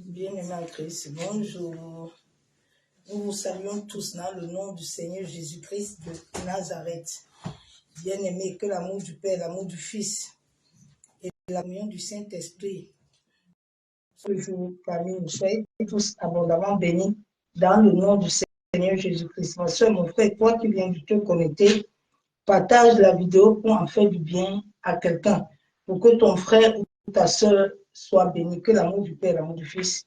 Bien-aimés en Christ, bonjour. Nous vous saluons tous dans le nom du Seigneur Jésus-Christ de Nazareth. Bien-aimés, que l'amour du Père, l'amour du Fils et la communion du Saint-Esprit toujours parmi nous. Soyez tous abondamment bénis dans le nom du Seigneur Jésus-Christ. Ma soeur, mon frère, toi qui viens de te connecter, partage la vidéo pour en faire du bien à quelqu'un, pour que ton frère ou ta soeur soit béni. Que l'amour du Père, l'amour du Fils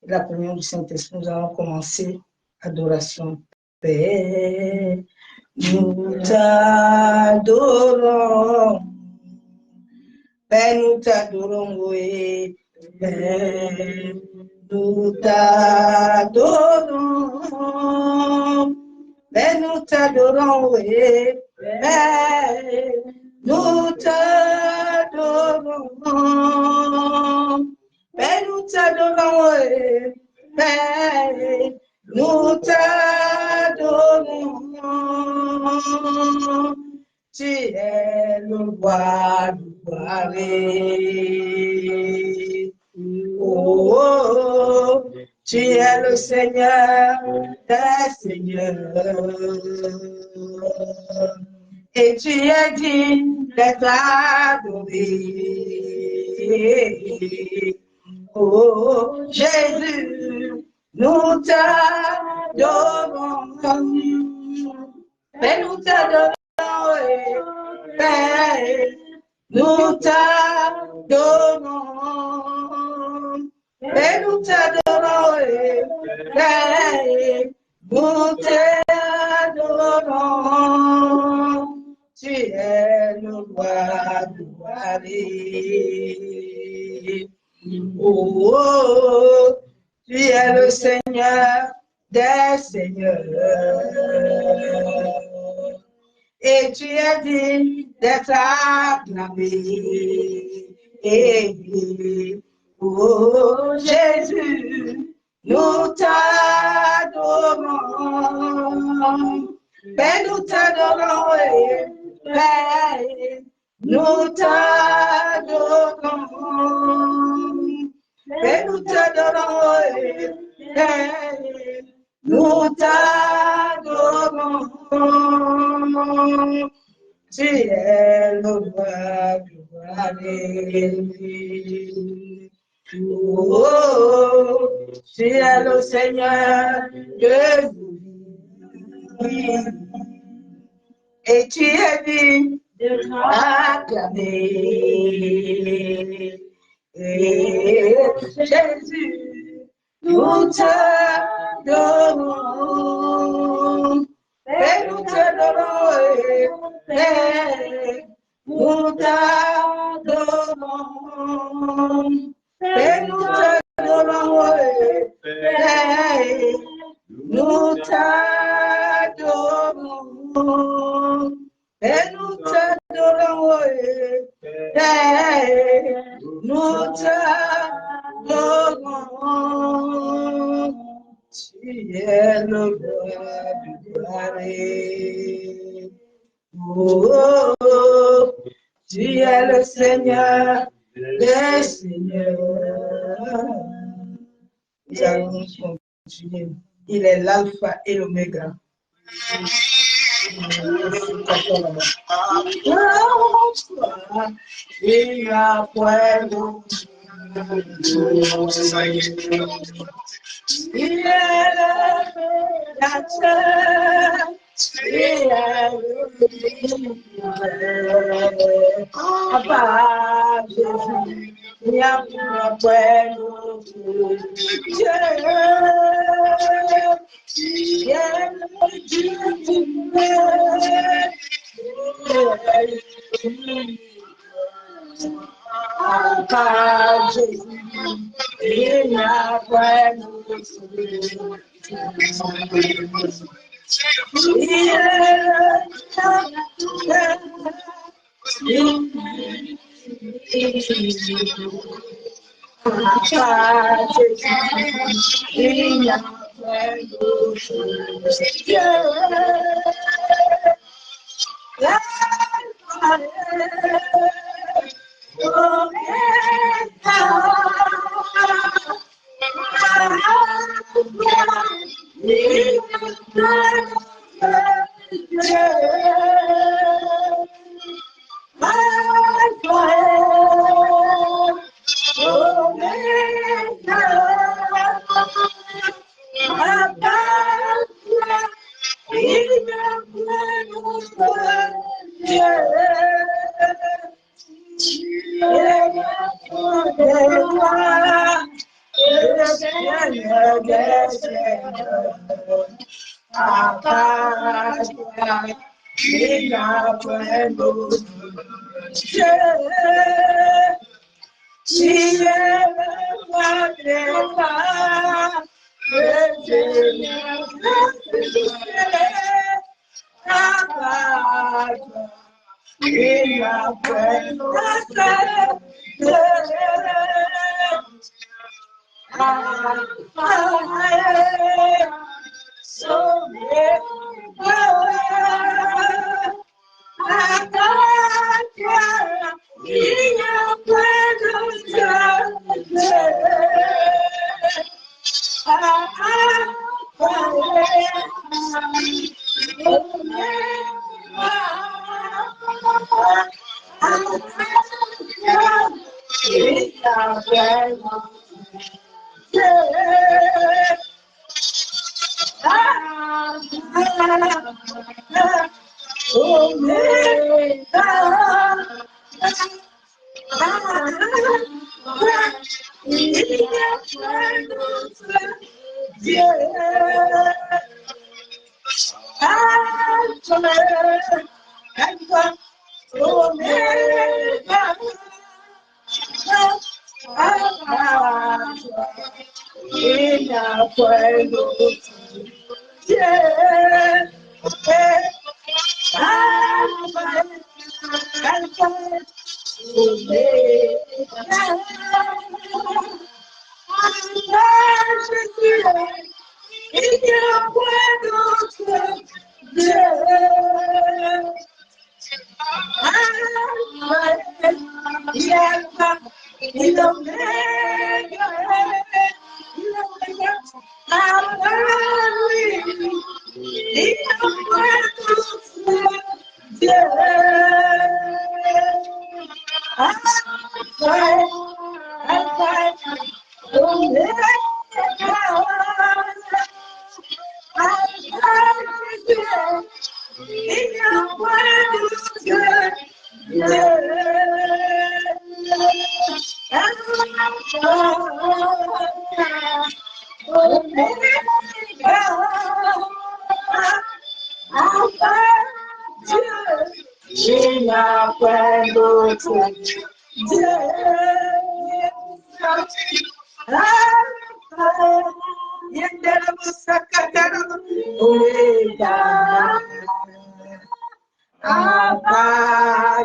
et la communion du Saint-Esprit. Nous allons commencer adoration. Père, nous t'adorons. Père, nous t'adorons, oui. Père, nous t'adorons. Père, nous t'adorons, oui. Père, nous t'adorons. Père, nous t'adorons, oui. Père, nous t'adorons. Tu es le roi du paradis. Oh, oh, tu es le Seigneur des seigneurs. Et tu es digne d'être adoré. Oh, Jésus, nous t'adorons. Mais nous t'adorons. Père, nous t'adorons. Père, nous t'adorons. Père, nous t'adorons. Tu es le roi du paradis. Oh, oh, tu es le Seigneur des seigneurs. Et tu es digne d'être acclamé. Oh Jésus, nous t'adorons. Père, nous t'adorons. Père, nous t'adorons. Père, nous t'adorons. Père, nous t'adorons. Tu es le roi du paradis. Oh, tu es le Seigneur de vie. Et tu es digne de acclamer. Et Jésus, nous t'adorons. Père, nous t'adorons. Père, nous t'adorons. Père, nous t'adorons. Père, nous t'adorons. Père, nous t'adorons. Père, nous t'adorons. Tu es le roi du paradis. Oh, oh, tu es le Seigneur des seigneurs. Nous allons continuer. Il est l'alpha et l'oméga. Il est le créateur, il est le Dieu. Papa Jésus, il y a un point Dieu. Il est le Dieu du Papa Jésus, il y a un point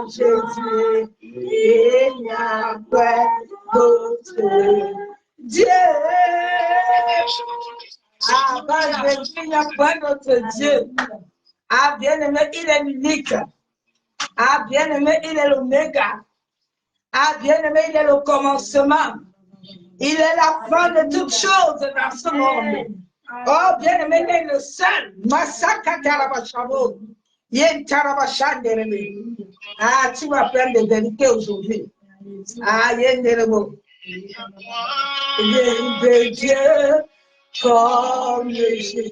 Jésus, il n'y a pas d'autre Dieu. Jésus, il n'y a pas d'autre Dieu. Ah, bien-aimé, il est unique. Ah, bien-aimé, il est l'oméga. Ah, bien-aimé, il est le commencement. Il est la fin de toutes choses dans ce monde. Oh, bien-aimé, il est le seul. Massaka Tarabachabo. Yen Tarabachandere. Ah, tu m'appelles de vérité aujourd'hui. Ah, Yen Derebo. Il est de Dieu comme Jésus.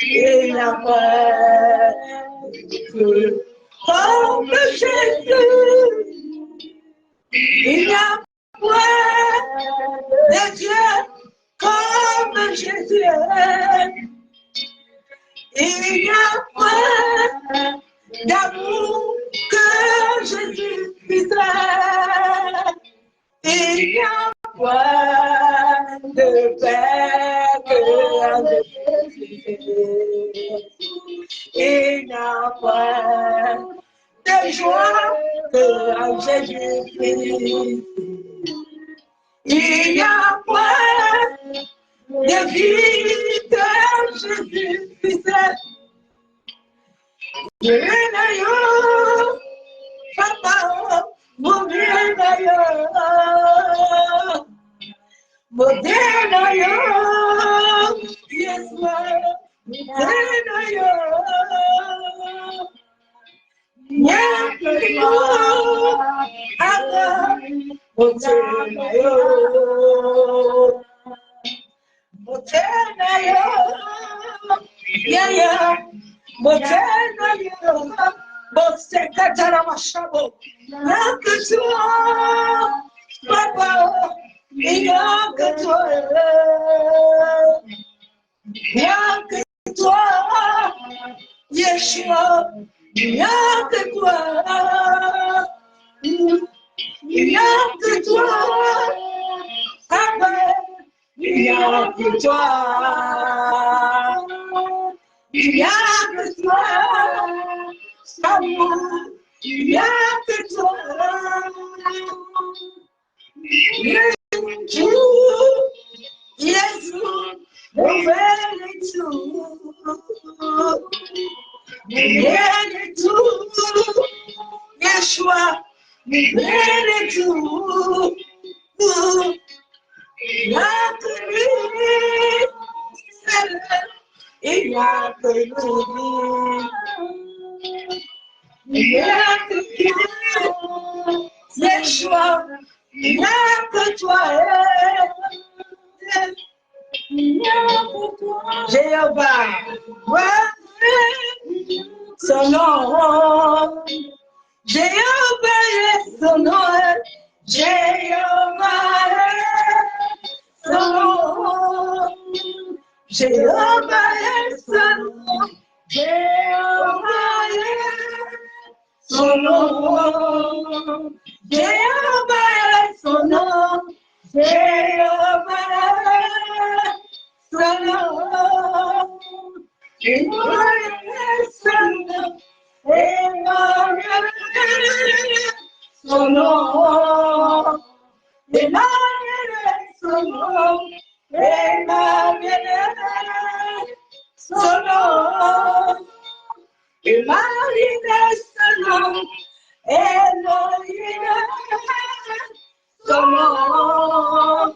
Il n'a pas de comme Jésus. Il n'y a point de Dieu comme Jésus. Il n'y a point d'amour que Jésus puisse. Il n'y a point de paix que Jésus. Il n'y a point de joie que Jésus. Il n'y a point de vie que Jésus puisse. Papa, mon bien d'ailleurs. Modena yo, Yeshua, il n'y a que toi. Il n'y a que toi. Amen. Il n'y a que toi. Il n'y a que toi. Amour. Il n'y a que toi. Jésus, nouvel et tout. Nouvel et tout. Yeshua, nouvel et tout. Il n'y a que lui. Il n'y a que lui. Il n'y a que lui. Yeshua, il n'y a que toi. Jéhovah, son nom. Jéhovah est son nom. Jéhovah est son nom. Jéhovah est son nom. Jéhovah est son nom. Jéhovah est son nom. Jéhovah est son nom. Jéhovah est son nom. Son nom. Emmanuel est son nom. Emmanuel est son nom. Emmanuel est son nom. Elohim est son nom.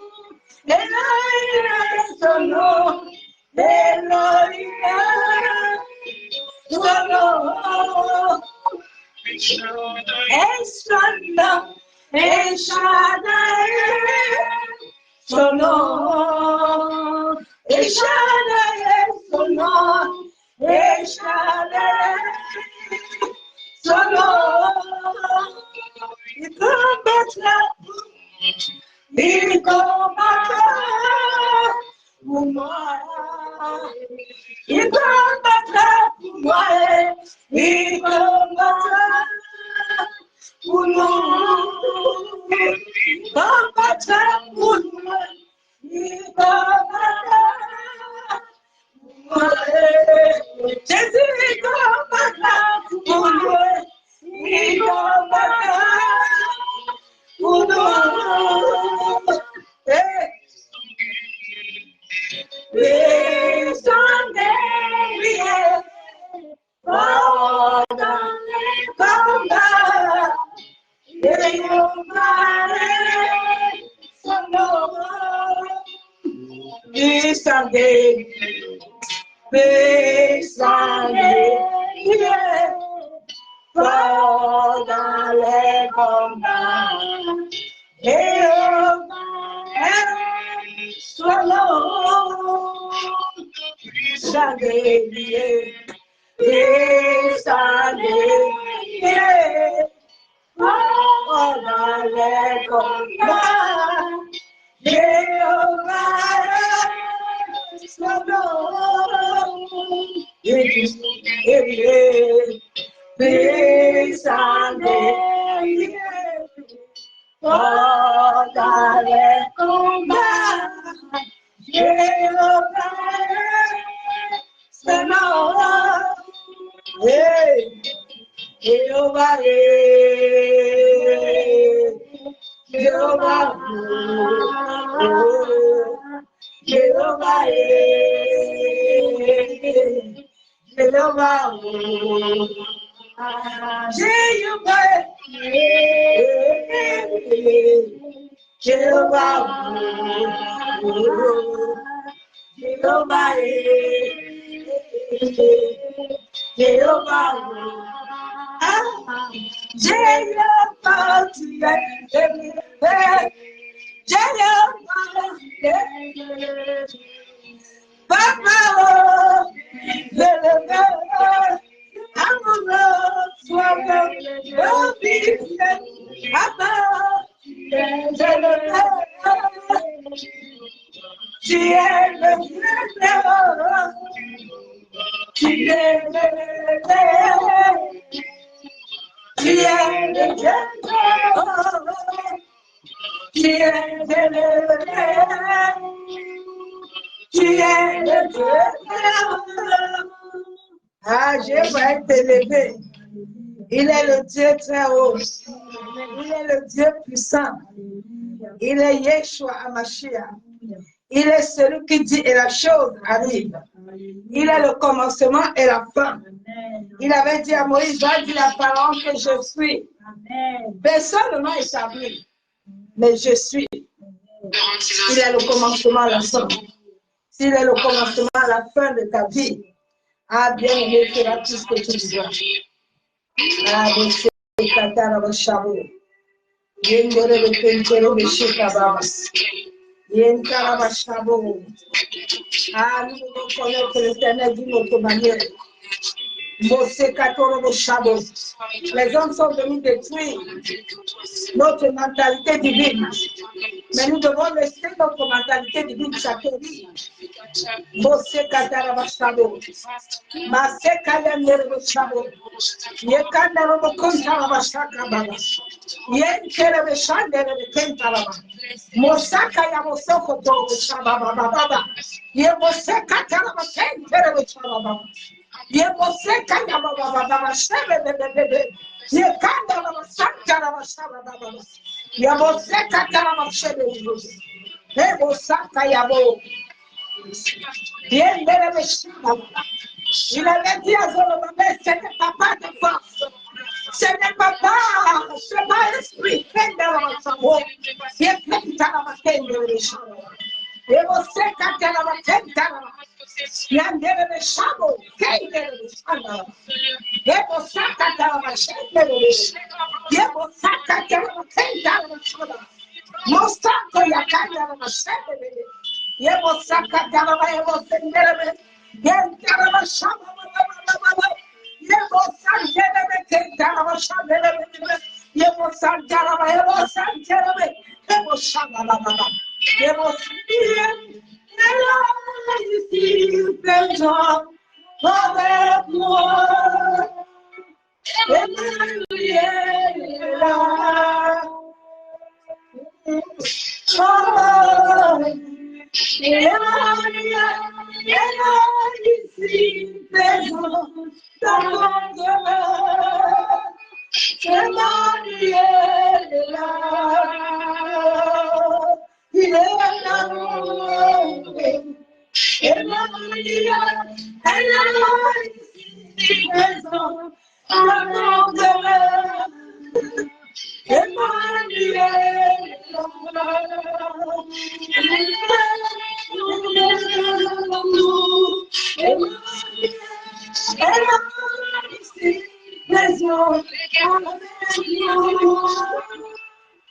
Elohim est son nom. Elohim est son nom. El Shaddai, son nom. El Shaddai est son nom. El Shaddai, son nom. Il combattra pour moi. Il combattra pour moi. Il combattra pour nous. Il combattra pour moi. Il combattra pour moi. Jésus, il combattra pour moi. Il combattra pour nous. Les chandeliers pendant les combats. Pendant les combats, Jéhovah est son nom. Chandelier, des chandeliers. Pendant les combats, Jéhovah est son nom. Des chandeliers. Pendant les combats, Jéhovah est son nom. Jehovah est, Jehovah, Jehovah est, Jehovah, Jehovah est, Jehovah, Jehovah est. Jehovah, Jehovah, Papa, Ah, je vais t'élever. Il est le Dieu très haut. Il est le Dieu puissant. Il est Yeshua Hamashiach. Il est celui qui dit et la chose arrive. Il est le commencement et la fin. Il avait dit à Moïse, va dire la parole que je suis. Personne ne m'a établi, mais je suis. Il est le commencement et la fin. S'il est le commencement et la fin de ta vie, ah bien aimé, fera tout ce que tu dois. Ah, c'est Katara Bashabo. Yendere de Pentero de Shekabas. Yentara Bashabo. Ah, nous devons connaître l'éternel d'une autre manière. Les hommes sont venus détruire notre mentalité divine. Mais nous devons laisser notre mentalité divine s'acquérir. Mose Katarabashabo. Mase Kayanerabashabo. Yekandarabakonsarabashakababa. Yenkerebeshanderebekentaraba. Mosaka Yamosoko Torobashababa. Yemose Katarabakenterebeshababa. Yemoseka Yamababa. Shebebebebe. Yekandarabashantarabashababa. Yemoseka Tarabashebebe. Yemosaka Yabo. Il avait dit à Zorobabel, ce n'est pas de force, ce n'est pas ce n'est pas l'esprit, il est plein de la et vous savez quand elle va t'entendre, il y a des chameaux, et vous savez quand elle va chanter, et vous savez quand elle va t'entendre, Mosako yakanda mashebe yebo sakata baba yebo senderebe yentara mashaba baba yebo sanderebe kentara mashabebe yebo santara baba yebo santerebe yebo shaba baba yebo siye ela yisi pento avec moi Emmanuel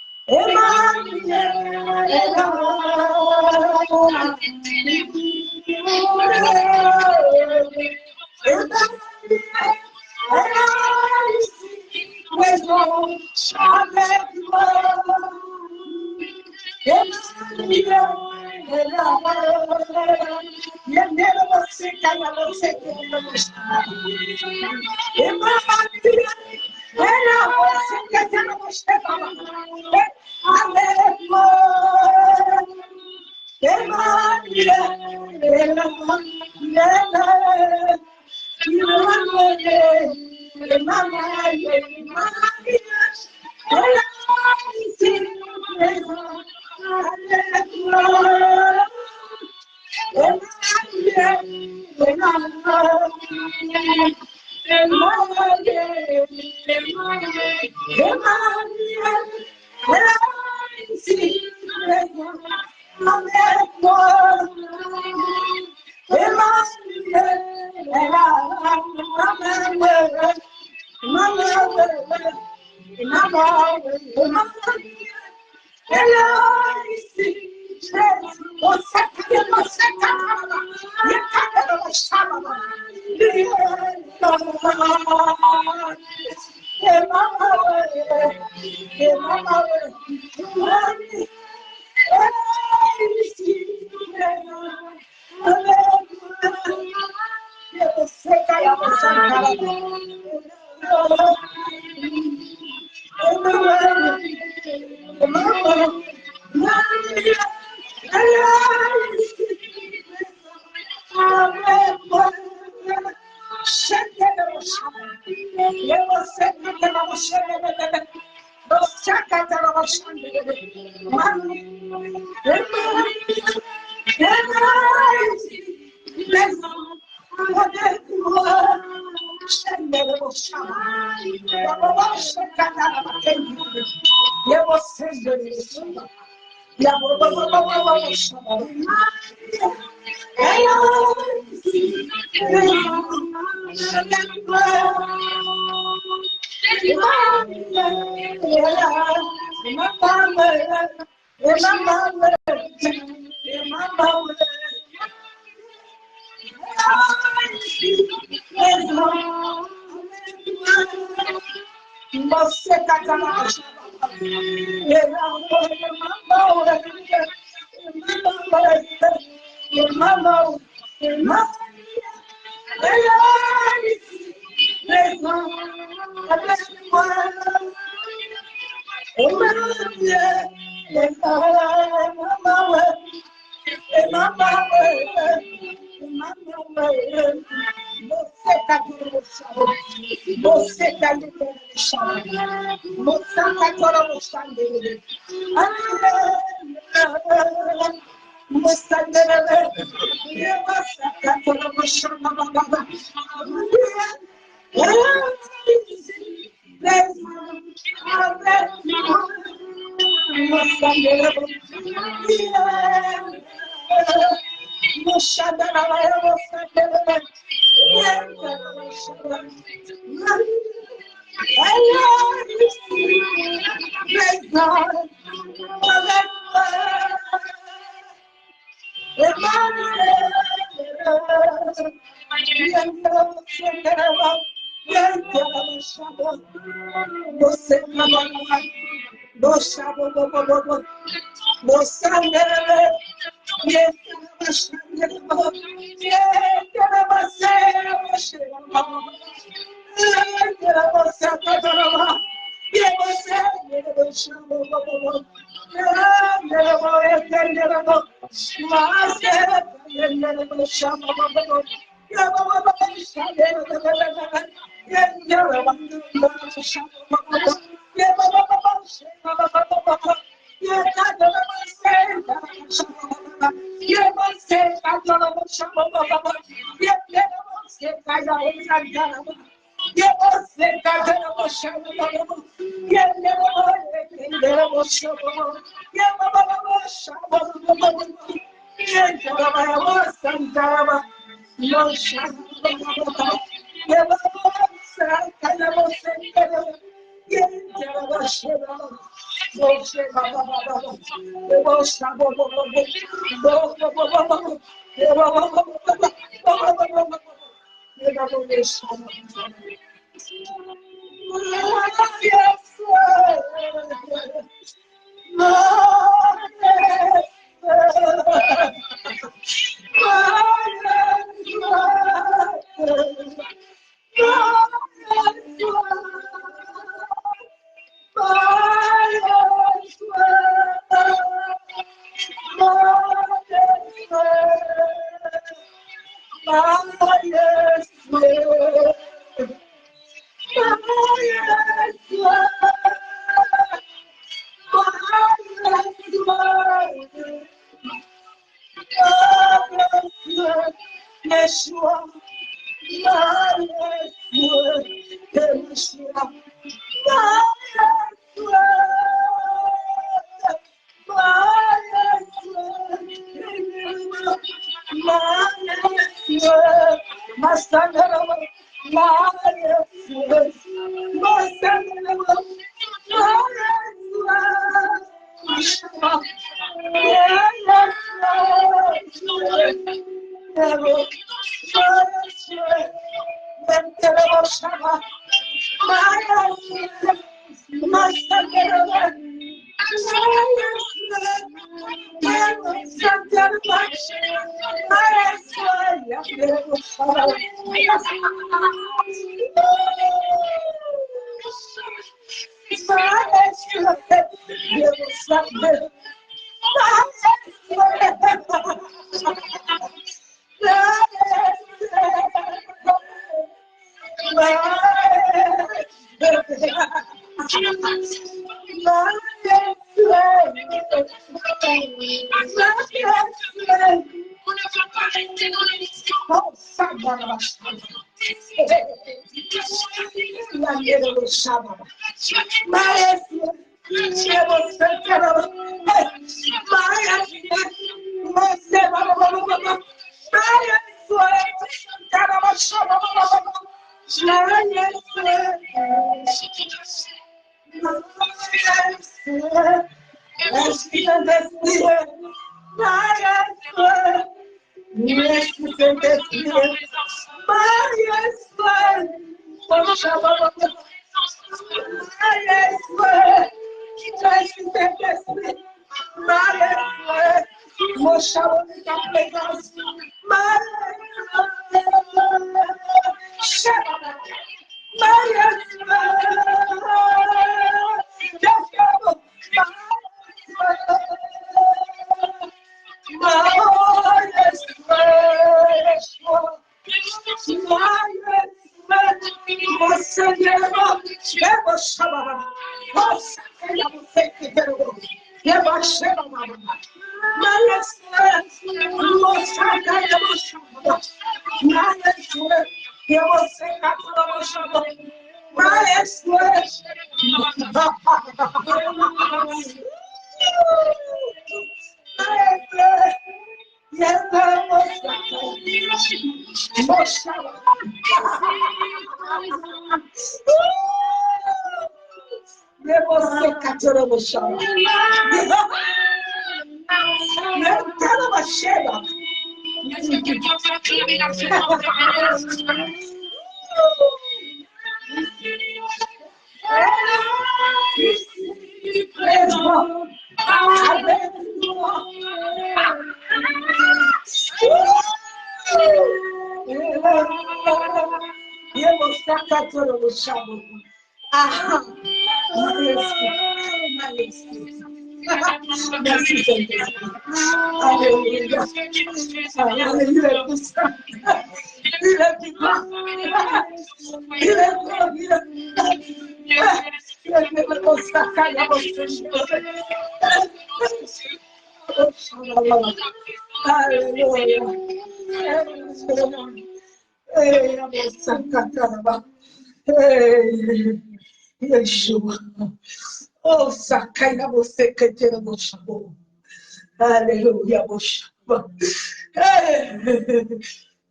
Oh, Yeshua. Oh, Sakaya Boseketera Boshabo. Hallelujah, Boshabo.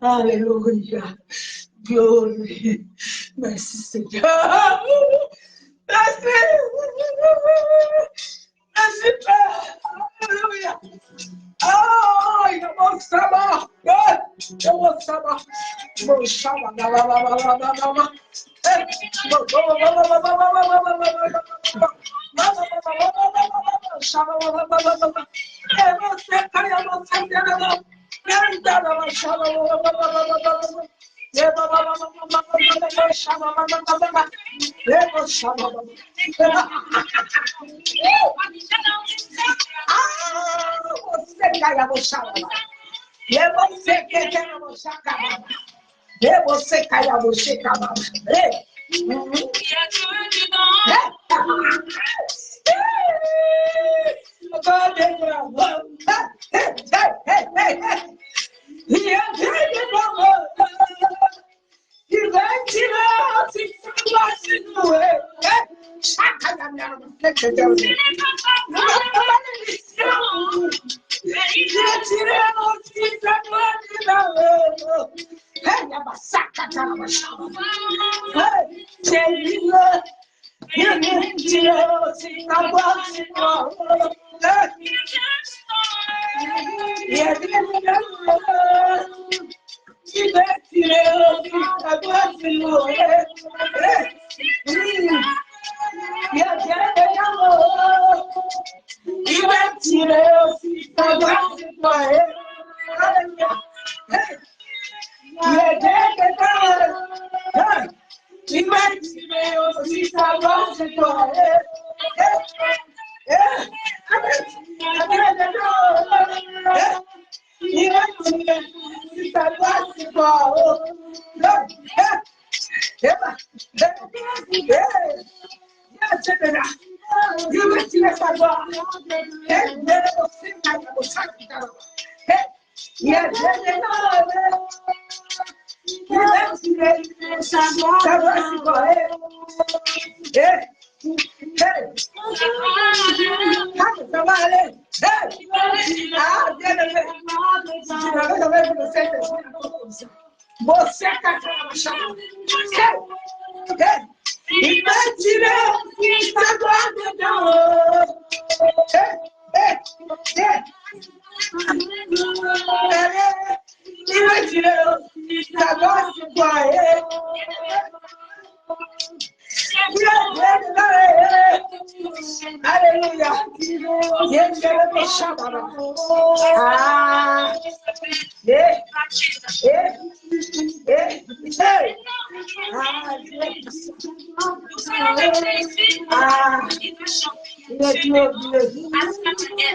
Hallelujah. Glory. Mercy, Savior. Mercy. Mercy. Hallelujah. Oh, Yabosaba. God. Yabosaba. Boshaba.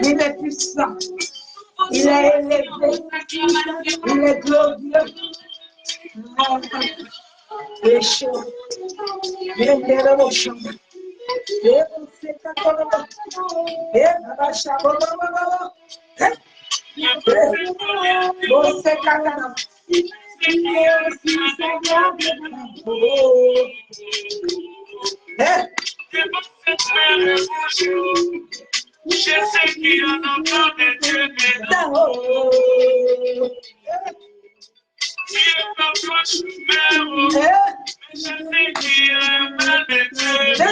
Il est puissant. Il est élevé. Il est glorieux. Il est chaud. Il est glorieux. Je sais qu'il y en a pas de Dieu, mais je sais qu'il y en a pas de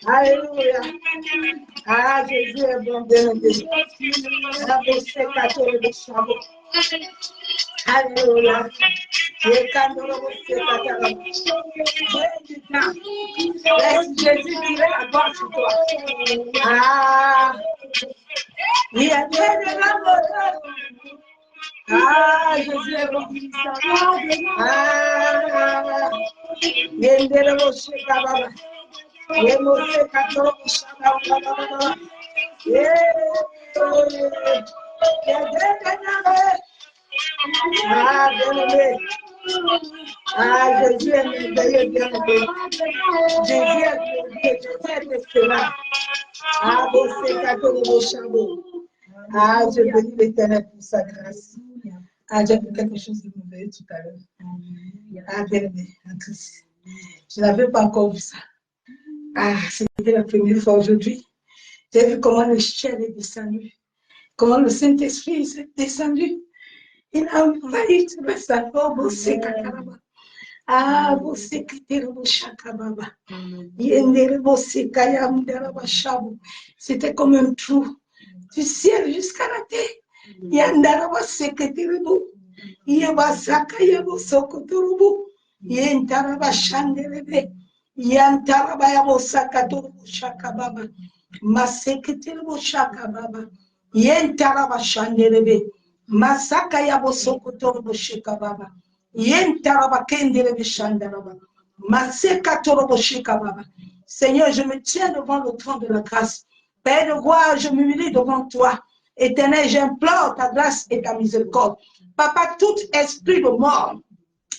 Alléluia. Ah, Jésus est bon, bien-aimé. Alléluia. Laisse Jésus tirer la gloire sur toi. Ah, il y a bien de l'amour. Ah, Jésus est bon. Ah, ah, Jésus est merveilleux, bien-aimé. Jésus est excellent. Ah, ah, je bénis l'Éternel pour sa grâce. Ah, j'ai vu quelque chose de mauvais tout à l'heure. Ah, bien-aimé, en Christ. Je n'avais pas encore vu ça. Ah, c'était la première fois aujourd'hui. J'ai vu comment le ciel est descendu. Comment le Saint-Esprit est descendu. Il a envahi tout le salon. Ah, você que tem o chacababa. C'était comme un trou. du ciel jusqu'à la terre. Yandaraba seketerebu. Yebasaka yabo sokotorubu. Yentaraba shandelebe. Yantaraba yabo sakatorubu shaka baba. Maseketerebu shaka baba. Yentaraba shandelebe. Masaka yabo sokotorubu shaka baba. Yentaraba kendelebe shandaraba. Maseka torobo shaka baba. Seigneur, je me tiens devant le trône de la grâce. Père de gloire, je m'humilie devant toi. Éternel, j'implore ta grâce et ta miséricorde. Papa, tout esprit de mort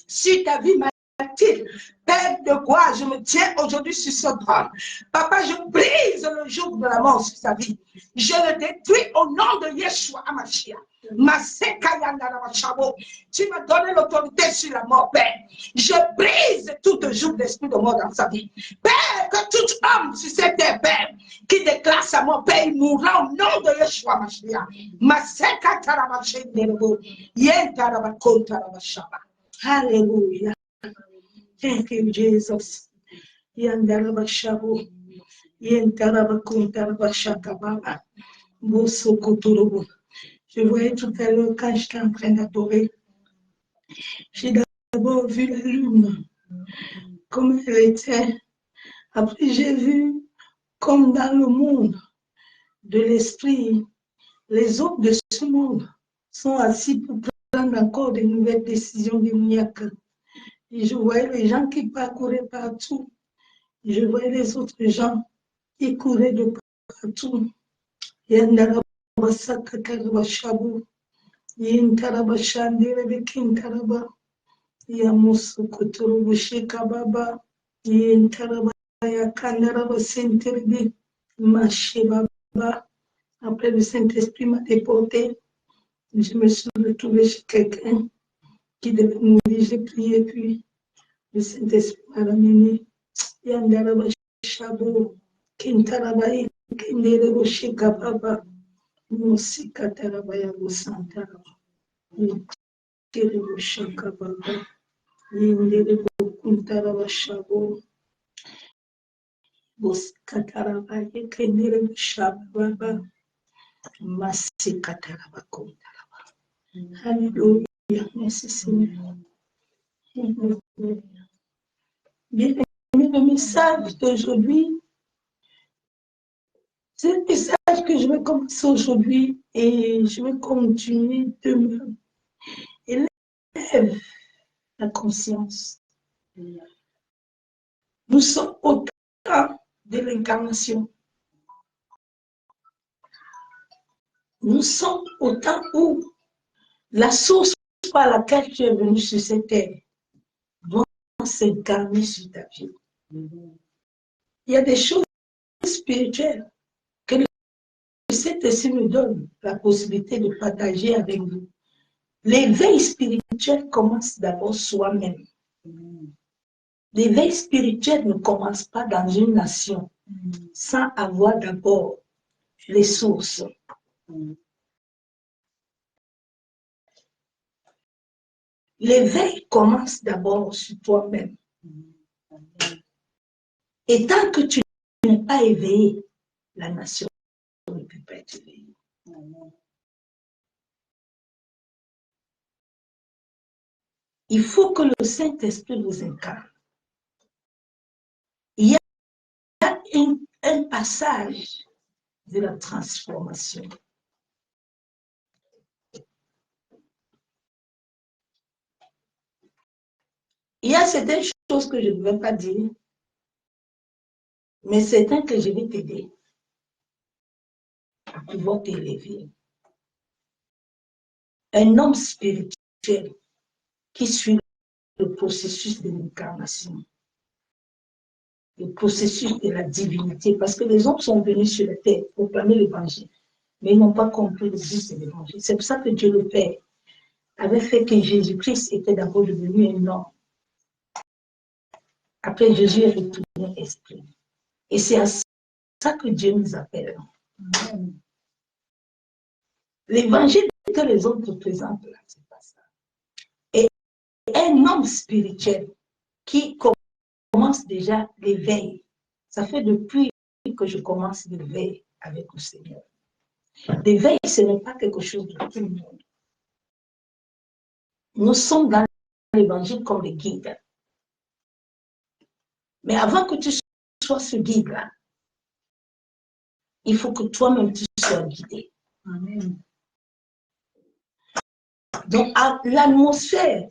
sur ta vie maladie, Père de gloire, je me tiens aujourd'hui sur ce trône. Papa, je brise le joug de la mort sur sa vie. Je le détruis au nom de Yeshua Hamashiach. Tu m'as donné l'autorité sur la mort, Père. Je brise tout joug d'esprit de mort dans sa vie. Père, que tout homme sur cette terre, Père, qui déclare sa mort, Père, il mourra au nom de Yeshua Hamashiach. Hallelujah. Thank you, Jesus. Yandarabashabu. Yentarabakuntarabashakababa. Bosokoturubu. Je voyais tout à l'heure quand j'étais en train d'adorer. J'ai d'abord vu la lune, comme elle était. Après, j'ai vu, comme dans le monde de l'esprit, les autres de ce monde sont assis pour prendre encore de nouvelles décisions démoniaques. Et je voyais les gens qui parcouraient partout. Et je voyais les autres gens qui couraient de partout. Yandarabasakakarabashabu. Yentarabashanderebekintaraba. Yamusukuturubushikababa. Yentaraba yakanarabasenterebe. Mashebaba. Après, le Saint-Esprit m'a déporté. Je me suis retrouvée chez quelqu'un qui devait mourir. J'ai prié, puis le Saint-Esprit m'a ramené. Yandarabashabu. Kintarabaye. Kindereboshikababa. Musikatarabaya Busantaraba. Yendereboshakababa. Yenderebokuntarabashabu. Busikatarabaye. Kindereboshababa. Masikatarabakuntaraba. Alléluia. Merci Seigneur. Bien aimé, le message d'aujourd'hui, c'est le message que je vais commencer aujourd'hui et je vais continuer demain. Élève la conscience. Nous sommes au temps de l'incarnation. Nous sommes au temps où la source par laquelle tu es venu sur cette terre doit s'incarner sur ta vie. Il y a des choses spirituelles que le Saint-Esprit me donne la possibilité de partager avec vous. L'éveil spirituel commence d'abord soi-même. L'éveil spirituel ne commence pas dans une nation sans avoir d'abord les sources. L'éveil commence d'abord sur toi-même. Et tant que tu n'es pas éveillé, la nation ne peut pas être éveillée. Il faut que le Saint-Esprit vous incarne. Il y a un passage de la transformation. Il y a certaines choses que je ne vais pas dire, mais certaines que je vais t'aider à pouvoir t'élever. Un homme spirituel qui suit le processus de l'incarnation, le processus de la divinité, parce que les hommes sont venus sur la terre pour proclamer l'évangile, mais ils n'ont pas compris le but de l'évangile. C'est pour ça que Dieu le Père avait fait que Jésus-Christ était d'abord devenu un homme. Après, Jésus est retourné esprit. Et c'est à ça que Dieu nous appelle. L'évangile que les hommes te présentent là, c'est pas ça. Et un homme spirituel qui commence déjà l'éveil, ça fait depuis que je commence l'éveil avec le Seigneur. L'éveil, ce n'est pas quelque chose de tout le monde. Nous sommes dans l'évangile comme des guides. Mais avant que tu sois ce guide-là, il faut que toi-même tu sois guidé. Amen. Donc, l'atmosphère,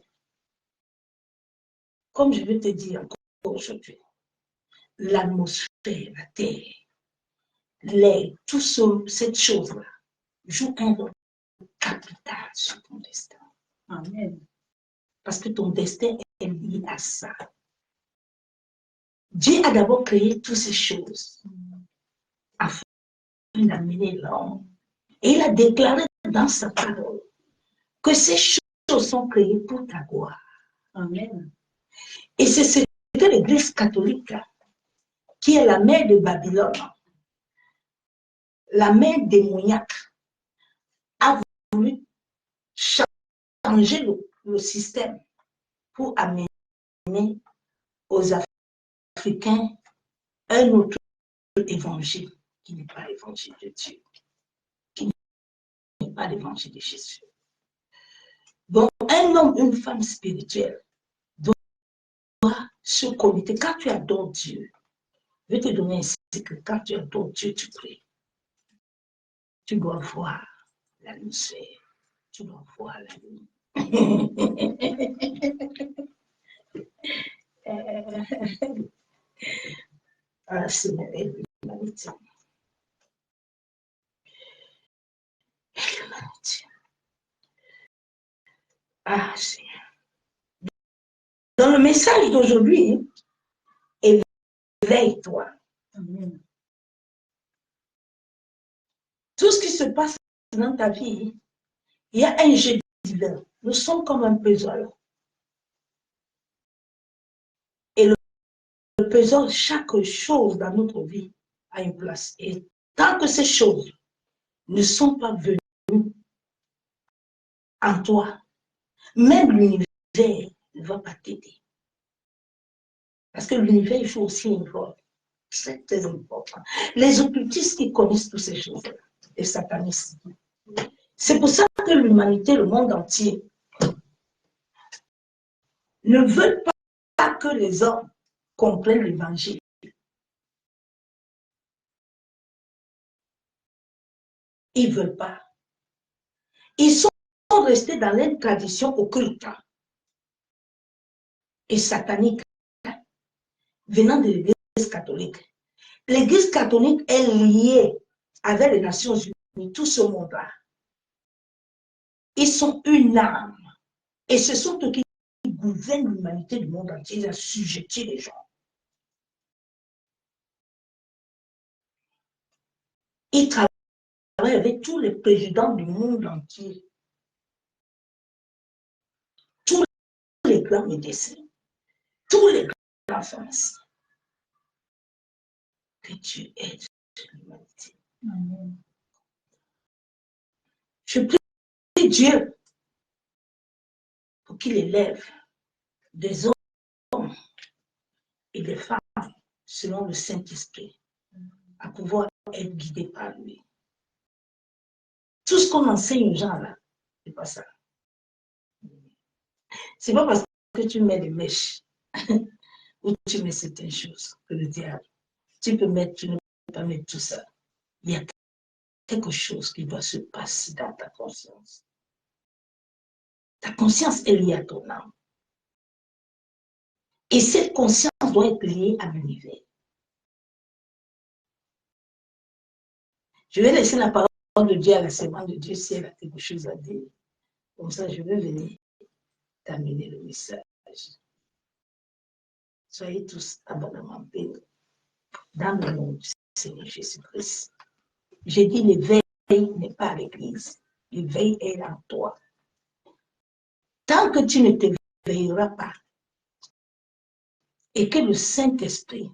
comme je vais te dire encore aujourd'hui, l'atmosphère, la terre, l'air, tout cette chose-là joue un rôle capital sur ton destin. Amen. Parce que ton destin est lié à ça. Dieu a d'abord créé toutes ces choses afin d'amener l'homme. Et il a déclaré dans sa parole que ces choses sont créées pour ta gloire. Amen. Et c'est ce que l'Église catholique, qui est la mère de Babylone, la mère démoniaque, a voulu changer le système pour amener aux Africains un autre évangile qui n'est pas l'évangile de Dieu, qui n'est pas l'évangile de Jésus. Donc, un homme, une femme spirituelle doit se connecter. Quand tu adores Dieu, je vais te donner un secret. Quand tu adores Dieu, tu pries. Tu dois voir l'atmosphère. Tu dois voir la nuit. Ah, c'est l'humanité. Ah, c'est... Dans le message d'aujourd'hui, éveille-toi. Tout ce qui se passe dans ta vie, il y a un jeu divin. Nous sommes comme un puzzle. Et le puzzle, chaque chose dans notre vie a une place. Et tant que ces choses ne sont pas venues en toi, même l'univers ne va pas t'aider. Parce que l'univers joue aussi un rôle très, très important. Les occultistes, ils connaissent toutes ces choses-là, les satanistes. C'est pour ça que l'humanité, le monde entier, ne veulent pas que les hommes comprennent l'évangile. Ils ne veulent pas. Ils sont restés dans une tradition occulte et satanique venant de l'Église catholique. L'Église catholique est liée avec les Nations Unies, tout ce monde-là. Ils sont une âme. Et ce sont eux qui gouvernent l'humanité du monde entier. Ils assujettis les gens. Ils travaillent avec tous les présidents du monde entier. Tous les grands médecins. Tous les grands pharmaciens. Que Dieu aide l'humanité. Je prie Dieu pour qu'il élève des hommes et des femmes selon le Saint-Esprit à pouvoir être guidés par lui. Tout ce qu'on enseigne aux gens là, c'est pas ça. C'est pas parce que tu mets des mèches ou tu mets certaines choses que le diable. Tu peux ne pas mettre tout ça. Il y a quelque chose qui doit se passer dans ta conscience. Ta conscience est liée à ton âme. Et cette conscience doit être liée à l'univers. Je vais laisser la parole de Dieu à la servante de Dieu si elle a quelque chose à dire. Comme ça, je vais venir terminer le message. Soyez tous abondamment bénis dans le nom du Seigneur Jésus-Christ. J'ai dit l'éveil n'est pas à l'église. L'éveil est en toi. Tant que tu ne t'éveilleras pas et que le Saint-Esprit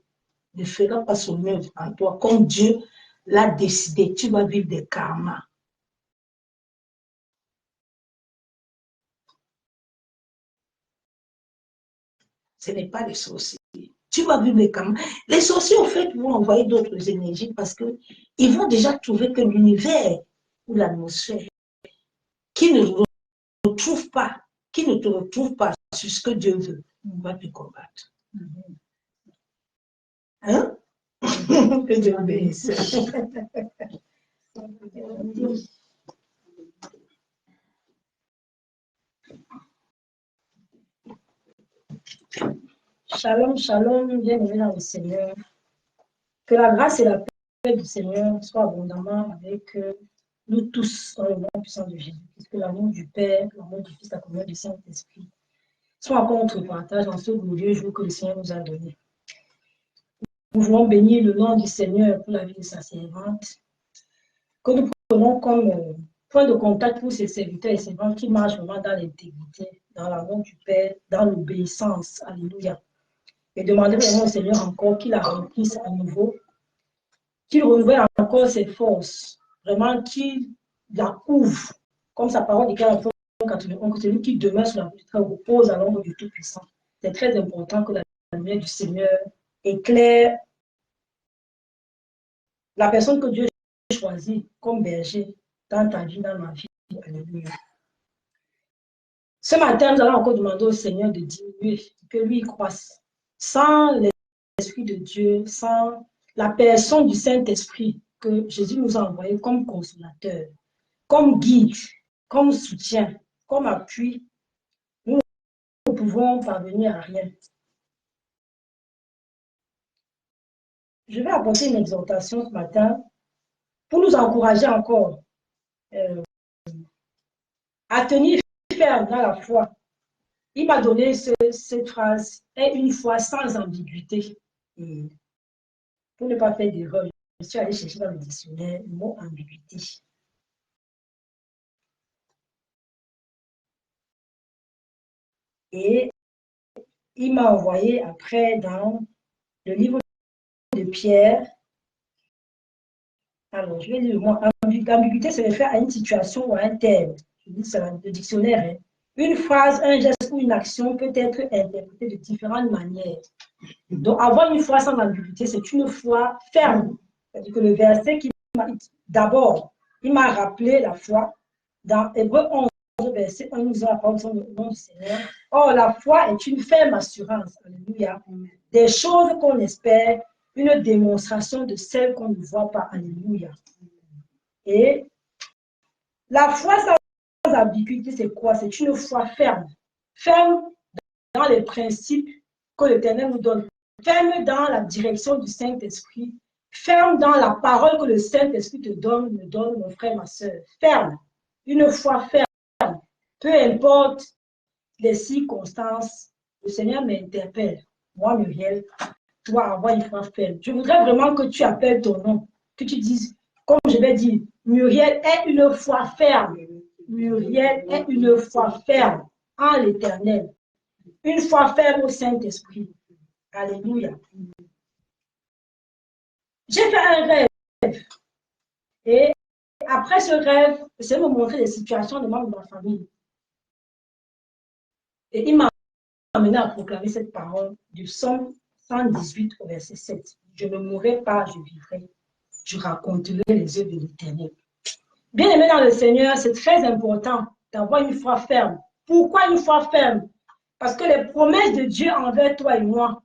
ne fera pas son œuvre en toi, comme Dieu l'a décidé, tu vas vivre des karmas. Ce n'est pas les sorciers. Tu vas vivre des karmas. Les sorciers, en fait, vont envoyer d'autres énergies parce qu'ils vont déjà trouver que l'univers ou l'atmosphère qui ne retrouve pas, qui ne te retrouve pas sur ce que Dieu veut, on va te combattre. Hein? Que Dieu bénisse. Shalom, shalom, bienvenue dans le Seigneur. Que la grâce et la paix du Seigneur soient abondamment avec nous tous dans le nom puissant de Jésus. Que l'amour du Père, l'amour du Fils, la communion du Saint-Esprit soit encore notre partage dans ce glorieux jour que le Seigneur nous a donné. Nous voulons bénir le nom du Seigneur pour la vie de sa servante, que nous prenons comme point de contact pour ces serviteurs et servantes qui marchent vraiment dans l'intégrité, dans l'amour du Père, dans l'obéissance. Alléluia. Et demander vraiment au Seigneur encore qu'il la remplisse à nouveau, qu'il renouvelle encore ses forces, vraiment qu'il la couvre, comme sa parole dit dans 81, que celui qui demeure sur la voie du trait repose à l'ombre du Tout-Puissant. C'est très important que la lumière du Seigneur éclaire la personne que Dieu a choisie comme berger dans ta vie, dans ma vie. Alléluia. Ce matin, nous allons encore demander au Seigneur de diminuer, que lui croisse. Sans l'Esprit de Dieu, sans la personne du Saint-Esprit que Jésus nous a envoyé comme consolateur, comme guide, comme soutien, comme appui, nous ne pouvons parvenir à rien. Je vais apporter une exhortation ce matin pour nous encourager encore à tenir ferme dans la foi. Il m'a donné cette phrase, est une foi sans ambiguïté. Et pour ne pas faire d'erreur, je suis allée chercher dans le dictionnaire le mot ambiguïté. Et il m'a envoyé après dans le livre de Pierre. Alors, je vais dire le mot ambiguïté, se réfère à une situation ou à un terme. Je dis ça dans le dictionnaire. Hein. Une phrase, un geste ou une action peut être interprétée de différentes manières. Donc, avoir une foi sans ambiguïté, c'est une foi ferme. C'est-à-dire que le verset qui m'a d'abord, il m'a rappelé la foi. Dans Hébreux 11, verset 1, nous a parlé du nom du Seigneur. Or, la foi est une ferme assurance, alléluia, des choses qu'on espère, une démonstration de celles qu'on ne voit pas, alléluia. Et la foi sans ambiguïté, c'est quoi? C'est une foi ferme. Ferme dans les principes que l'Éternel nous donne. Ferme dans la direction du Saint-Esprit. Ferme dans la parole que le Saint-Esprit te donne, me donne, mon frère, ma soeur. Ferme. Une foi ferme. Peu importe les circonstances, le Seigneur m'interpelle. Moi, Muriel, toi, avoir une foi ferme. Je voudrais vraiment que tu appelles ton nom, que tu dises, comme je vais dire, Muriel est une foi ferme. Muriel est une foi ferme en l'Éternel. Une foi ferme au Saint-Esprit. Alléluia. J'ai fait un rêve. Et après ce rêve, c'est me montrer des situations de membres de ma famille. Et il m'a amené à proclamer cette parole du psaume 118 au verset 7. Je ne mourrai pas, je vivrai. Je raconterai les œuvres de l'Éternel. Bien aimé dans le Seigneur, c'est très important d'avoir une foi ferme. Pourquoi une foi ferme? Parce que les promesses de Dieu envers toi et moi,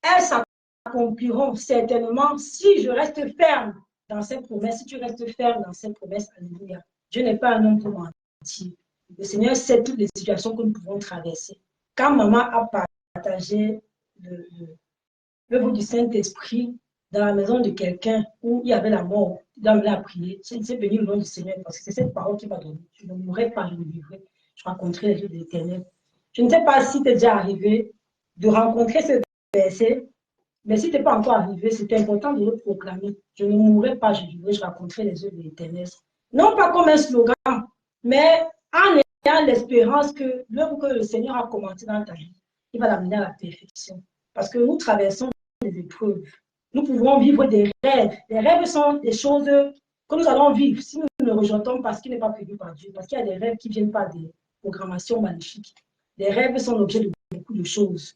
elles s'accompliront certainement si je reste ferme dans ces promesses. Si tu restes ferme dans ces promesses, alléluia. Dieu n'est pas un homme pour mentir. Le Seigneur sait toutes les situations que nous pouvons traverser. Quand maman a partagé le bout du Saint-Esprit dans la maison de quelqu'un où il y avait la mort, il a amené à prier. C'est béni le nom du Seigneur parce que c'est cette parole qui m'a donné. Je ne mourrai pas, je ne vivrai. Je rencontrerai les yeux de l'Éternel. Je ne sais pas si tu es déjà arrivé de rencontrer ce verset, mais si tu n'es pas encore arrivé, c'est important de le proclamer. Je ne mourrai pas, je vivrai, je rencontrerai les yeux de l'Éternel. Non pas comme un slogan, mais en ayant l'espérance que l'œuvre que le Seigneur a commencé dans ta vie, il va l'amener à la perfection. Parce que nous traversons des épreuves. Nous pouvons vivre des rêves. Les rêves sont des choses que nous allons vivre si nous ne rejetons pas ce qui n'est pas prévu par Dieu. Parce qu'il y a des rêves qui ne viennent pas des programmations magnifiques. Les rêves sont l'objet de beaucoup de choses.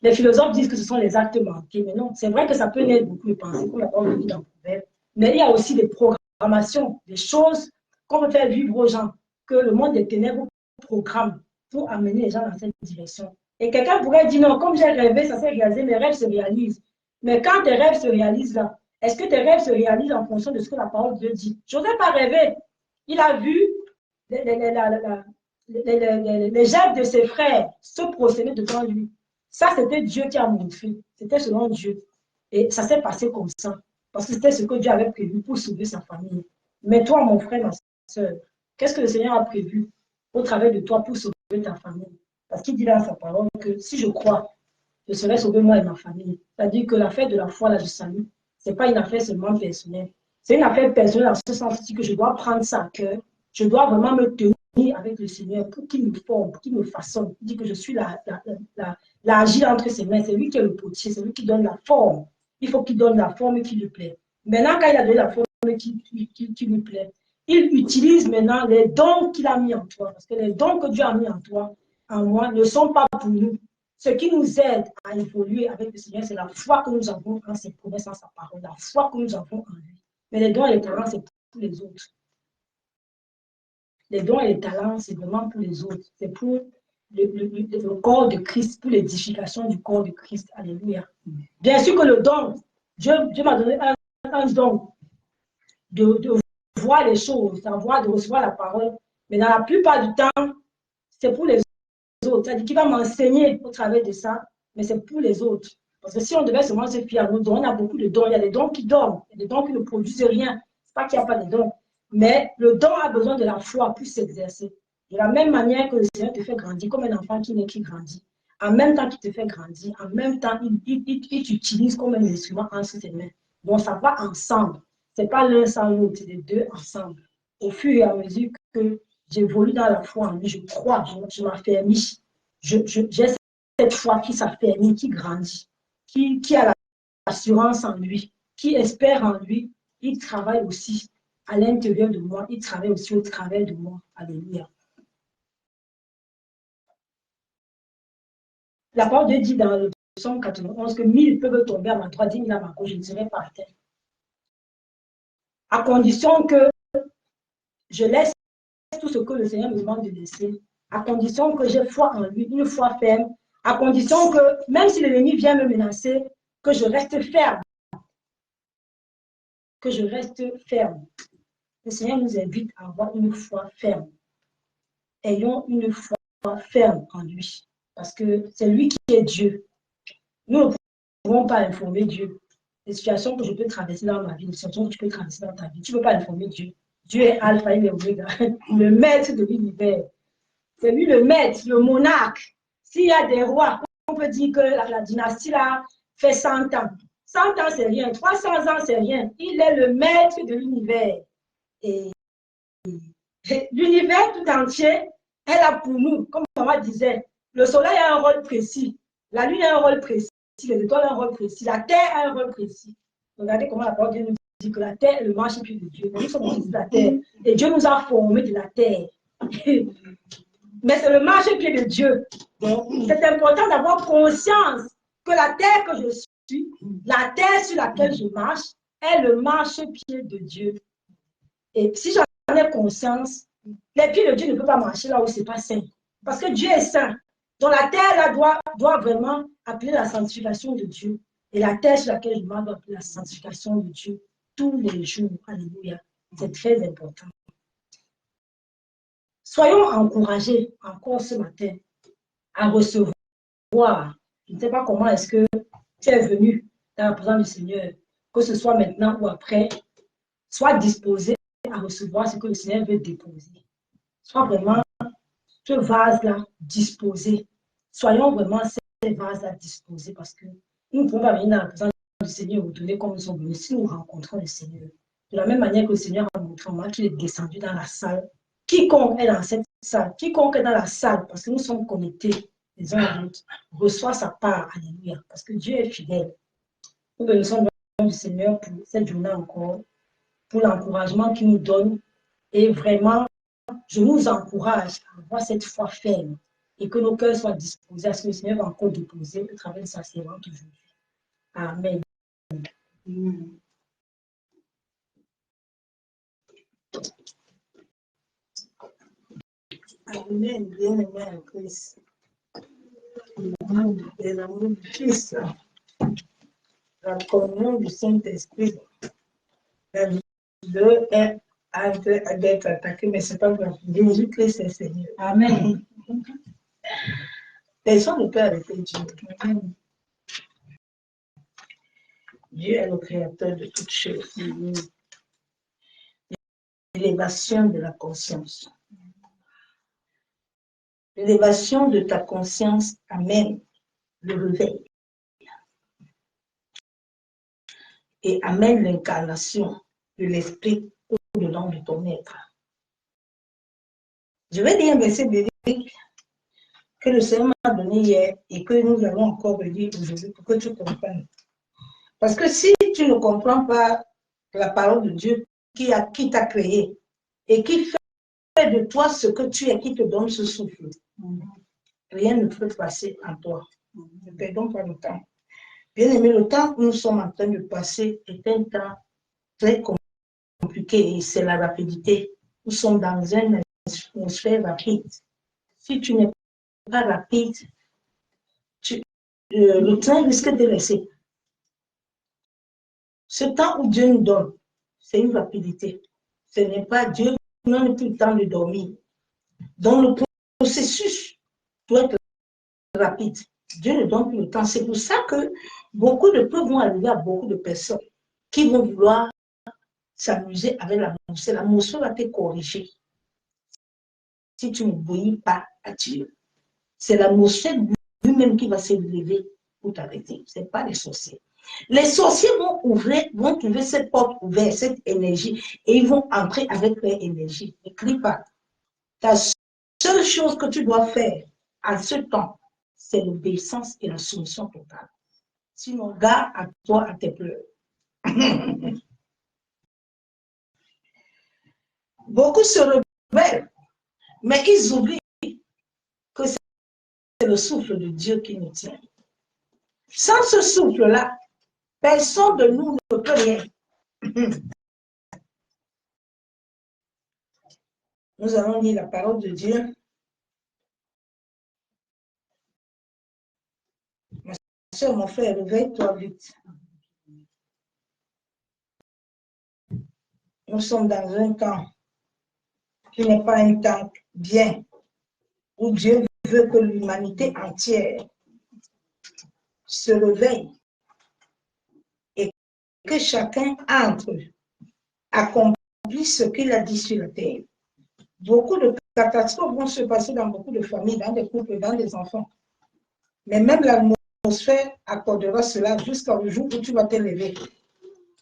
Les philosophes disent que ce sont les actes manqués. Mais non, c'est vrai que ça peut naître beaucoup de pensées, comme la parole dit dans le proverbe. Mais il y a aussi des programmations programmations, des choses qu'on veut faire vivre aux gens, que le monde des ténèbres programme pour amener les gens dans cette direction. Et quelqu'un pourrait dire, non, comme j'ai rêvé, ça s'est réalisé, mes rêves se réalisent. Mais quand tes rêves se réalisent là, est-ce que tes rêves se réalisent en fonction de ce que la parole de Dieu dit? Joseph a rêvé. Il a vu les jeunes de ses frères se procéder devant lui. Ça, c'était Dieu qui a montré. C'était selon Dieu. Et ça s'est passé comme ça. Parce que c'était ce que Dieu avait prévu pour sauver sa famille. Mais toi, mon frère, ma soeur, qu'est-ce que le Seigneur a prévu au travers de toi pour sauver ta famille? Parce qu'il dit dans sa parole que si je crois, je serai sauvé moi et ma famille. C'est-à-dire que l'affaire de la foi, là, du salut, ce n'est pas une affaire seulement personnelle. C'est une affaire personnelle en ce sens que je dois prendre ça à cœur. Je dois vraiment me tenir avec le Seigneur pour qu'il me forme, pour qu'il me façonne. Il dit que je suis l'agile entre ses mains. C'est lui qui est le potier, c'est lui qui donne la forme. Il faut qu'il donne la forme qui lui plaît. Maintenant, quand il a donné la forme qui lui plaît, il utilise maintenant les dons qu'il a mis en toi. Parce que les dons que Dieu a mis en toi, en moi, ne sont pas pour nous. Ce qui nous aide à évoluer avec le Seigneur, c'est la foi que nous avons en ses promesses, en sa parole, la foi que nous avons en lui. Mais les dons et les talents, c'est pour les autres. Les dons et les talents, c'est vraiment pour les autres. C'est pour le corps de Christ, pour l'édification du corps de Christ. Alléluia. Bien sûr que le don, Dieu m'a donné un don de voir les choses, de recevoir la parole. Mais dans la plupart du temps, c'est pour les autres. C'est-à-dire qu'il va m'enseigner au travers de ça, mais c'est pour les autres. Parce que si on devait seulement se fier à nos dons, on a beaucoup de dons. Il y a des dons qui dorment, il y a des dons qui ne produisent rien. Ce n'est pas qu'il n'y a pas de dons. Mais le don a besoin de la foi pour s'exercer. De la même manière que le Seigneur te fait grandir, comme un enfant qui naît, qui grandit. En même temps qu'il te fait grandir, en même temps, il t'utilise comme un instrument entre ses mains. Donc, ça va ensemble. Ce n'est pas l'un sans l'autre, c'est les deux ensemble. Au fur et à mesure que j'évolue dans la foi en lui, je crois, je m'affermis. J'ai cette foi qui s'affermit, qui grandit, qui a l'assurance en lui, qui espère en lui. Il travaille aussi à l'intérieur de moi, il travaille aussi au travers de moi. Alléluia. La parole de Dieu dit dans le psaume 91 que 1000 peuvent tomber à ma droite, 10 000 à ma gauche, je ne serai pas à terre. À condition que je laisse tout ce que le Seigneur me demande de laisser, à condition que j'ai foi en lui, une foi ferme, à condition que même si l'ennemi vient me menacer, que je reste ferme. Que je reste ferme. Le Seigneur nous invite à avoir une foi ferme. Ayons une foi ferme en lui. Parce que c'est lui qui est Dieu. Nous ne pouvons pas informer Dieu. Les situations que je peux traverser dans ma vie, les situations que tu peux traverser dans ta vie, tu ne peux pas informer Dieu. Dieu est Alpha et Oméga, le maître de l'univers. C'est lui le maître, le monarque. S'il y a des rois, on peut dire que la dynastie là fait 100 ans. 100 ans, c'est rien. 300 ans, c'est rien. Il est le maître de l'univers. Et l'univers tout entier est là pour nous. Comme maman disait, le soleil a un rôle précis. La lune a un rôle précis. Les étoiles ont un rôle précis. La terre a un rôle précis. Regardez comment la parole de Dieu nous dit que la terre est le marchepied de Dieu. Nous sommes de la terre. Et Dieu nous a formés de la terre. Mais c'est le marchepied de Dieu. Donc, c'est important d'avoir conscience que la terre que je suis, la terre sur laquelle je marche, est le marchepied de Dieu. Et si j'en ai conscience, les pieds de Dieu ne peuvent pas marcher là où ce n'est pas saint. Parce que Dieu est saint. Donc la terre là doit vraiment appeler la sanctification de Dieu. Et la terre sur laquelle je marche doit appeler la sanctification de Dieu tous les jours. Alléluia. C'est très important. Soyons encouragés encore ce matin à recevoir. Je ne sais pas comment est-ce que tu es venu dans la présence du Seigneur, que ce soit maintenant ou après. Sois disposé à recevoir ce que le Seigneur veut déposer. Sois vraiment ce vase-là disposé. Soyons vraiment ces vases-là disposés parce que nous ne pouvons pas venir dans la présence du Seigneur et retourner comme nous sommes venus si nous rencontrons le Seigneur. De la même manière que le Seigneur a montré à moi qu'il est descendu dans la salle. Quiconque est dans cette salle, quiconque est dans la salle, parce que nous sommes connectés les uns à l'autre, reçoit sa part. Alléluia. Parce que Dieu est fidèle. Nous bénissons le Seigneur pour cette journée encore, pour l'encouragement qu'il nous donne. Et vraiment, je nous encourage à avoir cette foi ferme et que nos cœurs soient disposés à ce que le Seigneur va encore déposer au travers de sa servante aujourd'hui. Amen. Amen, bien-aimé en Christ. Et l'amour du Fils, la communion du Saint-Esprit. La vidéo est en train d'être attaquée, mais ce n'est pas grave. Jésus-Christ est Seigneur. Amen. Personne ne peut arrêter Dieu. Amen. Dieu est le créateur de toutes choses. L'élévation de la conscience. L'élévation de ta conscience amène le réveil et amène l'incarnation de l'esprit au-dedans de ton être. Je vais dire un verset biblique que le Seigneur m'a donné hier et que nous allons encore relire aujourd'hui pour que tu comprennes. Parce que si tu ne comprends pas la parole de Dieu qui t'a créé et qui fait de toi ce que tu es, qui te donne ce souffle, rien ne peut passer en toi. Ne perdons pas le temps. Bien aimé, le temps que nous sommes en train de passer est un temps très compliqué et c'est la rapidité. Nous sommes dans une atmosphère rapide. Si tu n'es pas rapide, le train risque de laisser. Ce temps où Dieu nous donne, c'est une rapidité. Ce n'est pas Dieu, nous n'avons plus le temps de dormir. Donc le processus doit être rapide. Dieu ne donne plus le temps. C'est pour ça que beaucoup de peu vont arriver à beaucoup de personnes qui vont vouloir s'amuser avec l'atmosphère. L'atmosphère va te corriger si tu ne bouillis pas à Dieu. C'est l'atmosphère lui-même qui va se lever pour t'arrêter. Ce n'est pas les sorciers. Les sorciers vont trouver cette porte ouverte, cette énergie, et ils vont entrer avec leur énergie. Ne crie pas. La seule chose que tu dois faire à ce temps, c'est l'obéissance et la soumission totale. Sinon, garde à toi à tes pleurs. Beaucoup se rebellent, mais ils oublient que c'est le souffle de Dieu qui nous tient. Sans ce souffle-là, personne de nous ne peut rien. Nous allons lire la parole de Dieu. Ma soeur, mon frère, réveille-toi vite. Nous sommes dans un temps qui n'est pas un temps bien, où Dieu veut que l'humanité entière se réveille et que chacun entre, accomplisse ce qu'il a dit sur la terre. Beaucoup de catastrophes vont se passer dans beaucoup de familles, dans des couples, dans des enfants. Mais même l'atmosphère accordera cela jusqu'au jour où tu vas te lever,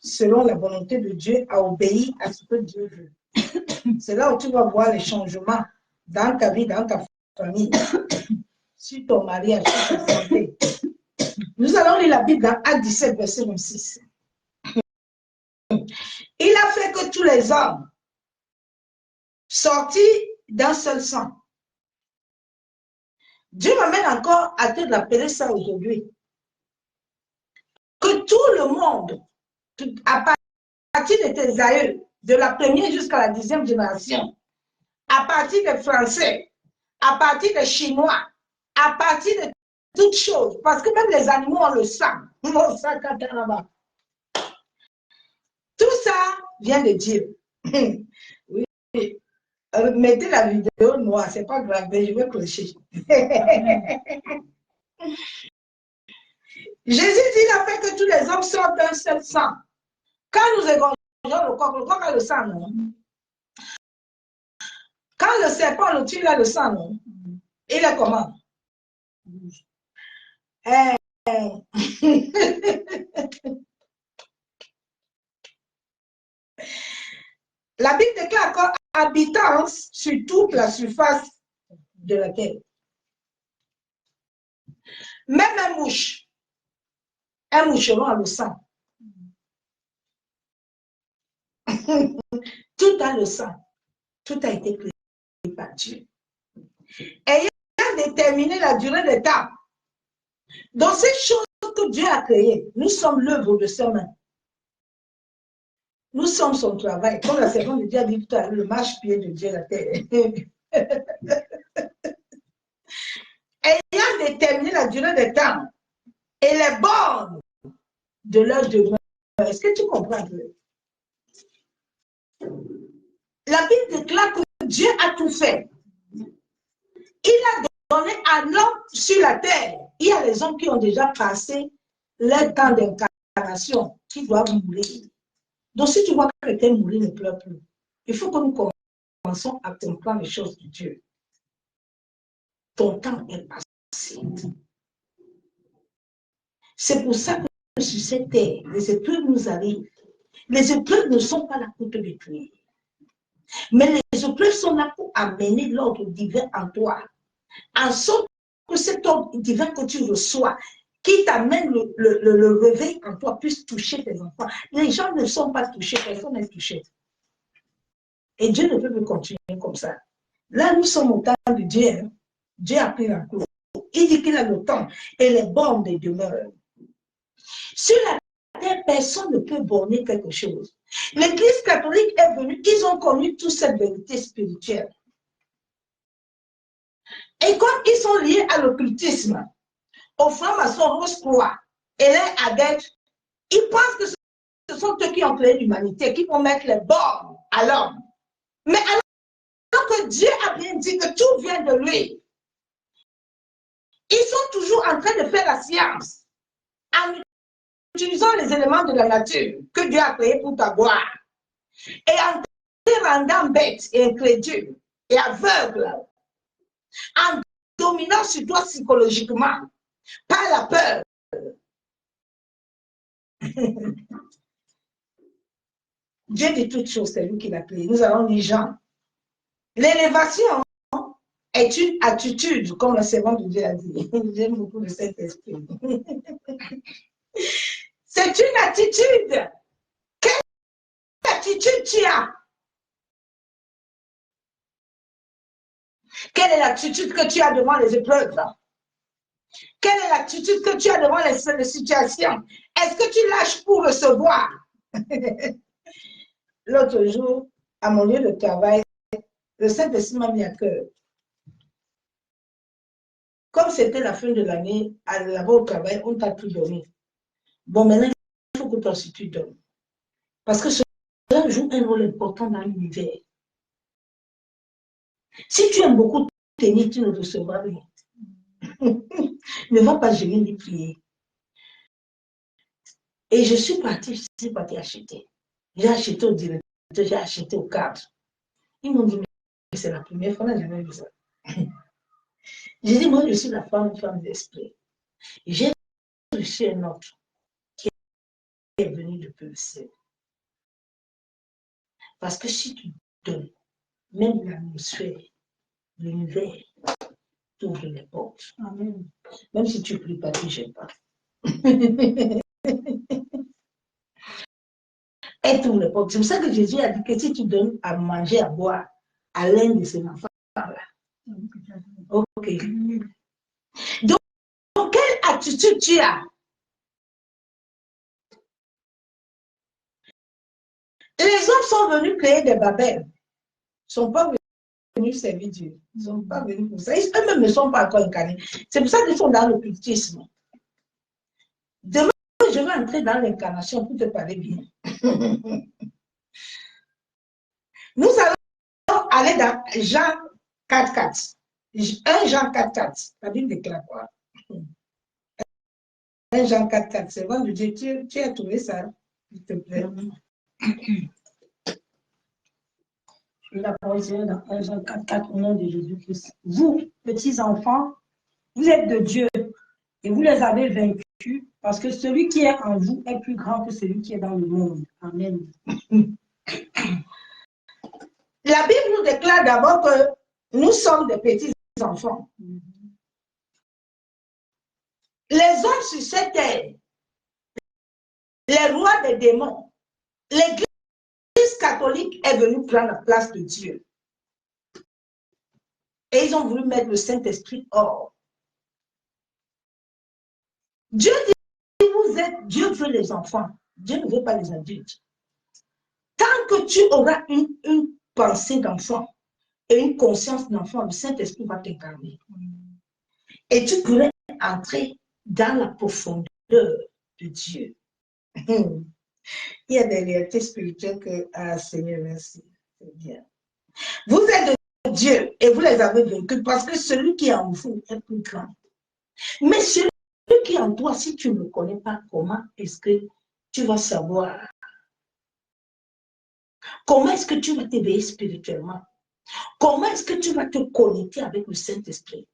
selon la volonté de Dieu, à obéir à ce que Dieu veut. C'est là où tu vas voir les changements dans ta vie, dans ta famille, sur ton mariage, sur ta santé. Nous allons lire la Bible dans Actes 17, verset 26. Il a fait que tous les hommes sortis d'un seul sang. Dieu m'amène encore à te rappeler ça aujourd'hui. Que tout le monde, à partir de tes aïeux, de la première jusqu'à la 10e génération, à partir des Français, à partir des Chinois, à partir de toutes choses, parce que même les animaux ont le sang. Tout ça vient de Dieu. Oui. Mettez la vidéo noire, c'est pas grave, mais je vais clocher. Jésus dit, il a fait que tous les hommes sortent d'un seul sang. Quand nous égorgeons le coq a le sang, non? Quand le serpent le tue, il a le sang, non? Il est comment? La Bible déclare encore habitance sur toute la surface de la terre. Même un moucheron a le sang. Tout a le sang. Tout a été créé par Dieu. Ayant déterminé la durée des temps, dans ces choses que Dieu a créées, nous sommes l'œuvre de ses mains. Nous sommes son travail. Comme la servante de Dieu a dit tout à l'heure, le marche-pied de Dieu, la terre. ayant déterminé la durée des temps et les bornes de leur demeure. Est-ce que tu comprends un peu? La Bible déclare que Dieu a tout fait. Il a donné à l'homme sur la terre. Il y a les hommes qui ont déjà passé leur temps d'incarnation, qui doivent mourir. Donc, si tu vois que quelqu'un mourir, ne pleure plus. Il faut que nous commençons à comprendre les choses de Dieu. Ton temps est passé. C'est pour ça que sur cette terre, les épreuves nous arrivent. Les épreuves ne sont pas là pour te détruire. Mais les épreuves sont là pour amener l'ordre divin en toi. En sorte que cet ordre divin que tu reçois, qui t'amène le réveil en toi, puisse toucher tes enfants. Les gens ne sont pas touchés, personne n'est touché. Et Dieu ne peut plus continuer comme ça. Là, nous sommes au temps de Dieu. Hein. Dieu a pris un coup. Il dit qu'il a le temps et les bornes des demeures. Sur la terre, personne ne peut borner quelque chose. L'Église catholique est venue, ils ont connu toute cette vérité spirituelle. Et comme ils sont liés à l'occultisme, aux francs-maçons, Rose-Croix et les adeptes, ils pensent que ce sont eux qui ont créé l'humanité, qui vont mettre les bornes à l'homme. Mais alors que Dieu a bien dit que tout vient de lui, ils sont toujours en train de faire la science en utilisant les éléments de la nature que Dieu a créés pour ta gloire et en te rendant bête et incrédule et aveugle, en dominant sur toi psychologiquement par la peur. Dieu dit toutes choses, c'est lui qui l'a créé. Nous allons lire Jean. L'élévation est une attitude, comme le servant de Dieu a dit. J'aime beaucoup le Saint-Esprit. C'est une attitude. Quelle attitude tu as? Quelle est l'attitude que tu as devant les épreuves? Quelle est l'attitude que tu as devant les situations? Est-ce que tu lâches pour recevoir? L'autre jour, à mon lieu de travail, le Saint-Esprit m'a mis à cœur. Comme c'était la fin de l'année, là-bas au travail, on t'a tout donné. Bon, maintenant, il faut que toi aussi tu donnes. Parce que cela joue un rôle important dans l'univers. Si tu aimes beaucoup tenir, tu ne recevras rien. Ne va pas gêner ni prier. Et je suis partie acheter. J'ai acheté au directeur, j'ai acheté au cadre. Ils m'ont dit, mais c'est la première fois que j'ai vu ça. J'ai dit, moi, je suis la femme d'esprit. J'ai reçu un autre qui est venu depuis le ciel. Parce que si tu donnes, même l'atmosphère, l'univers, t'ouvre les portes. Amen. Même si tu ne pries pas, tu ne gênes pas. Elle t'ouvre les portes. C'est pour ça que Jésus a dit que si tu donnes à manger, à boire à l'un de ses enfants-là. Ok. Donc, quelle attitude tu as? Les hommes sont venus créer des babels. Ils ne sont pas venus servir Dieu. Ils ne sont pas venus pour ça. Eux-mêmes ne sont pas encore incarnés. C'est pour ça qu'ils sont dans l'occultisme. Demain, je vais entrer dans l'incarnation pour te parler bien. Nous allons aller dans Jean 4.4. 1 Jean 4.4. La Bible déclare quoi? 1 Jean 4.4. C'est bon de Dieu. Tu as trouvé ça, s'il te plaît. La parole dans 1 Jean 4.4 au nom de Jésus-Christ. Vous, petits enfants, vous êtes de Dieu et vous les avez vaincus parce que celui qui est en vous est plus grand que celui qui est dans le monde. Amen. La Bible nous déclare d'abord que nous sommes des petits enfants. Les hommes sur cette terre, les rois des démons, l'Église catholique est venue prendre la place de Dieu. Et ils ont voulu mettre le Saint-Esprit hors. Dieu dit, Dieu veut les enfants. Dieu ne veut pas les adultes. Tant que tu auras une pensée d'enfant et une conscience d'enfant, le Saint-Esprit va t'incarner. Et tu pourrais entrer dans la profondeur de Dieu. Il y a des réalités spirituelles que, ah Seigneur, merci. C'est bien. Vous êtes de Dieu et vous les avez vaincus parce que celui qui est en vous est plus grand. Mais celui qui est en toi, si tu ne le connais pas, comment est-ce que tu vas savoir? Comment est-ce que tu vas t'éveiller spirituellement? Comment est-ce que tu vas te connecter avec le Saint-Esprit?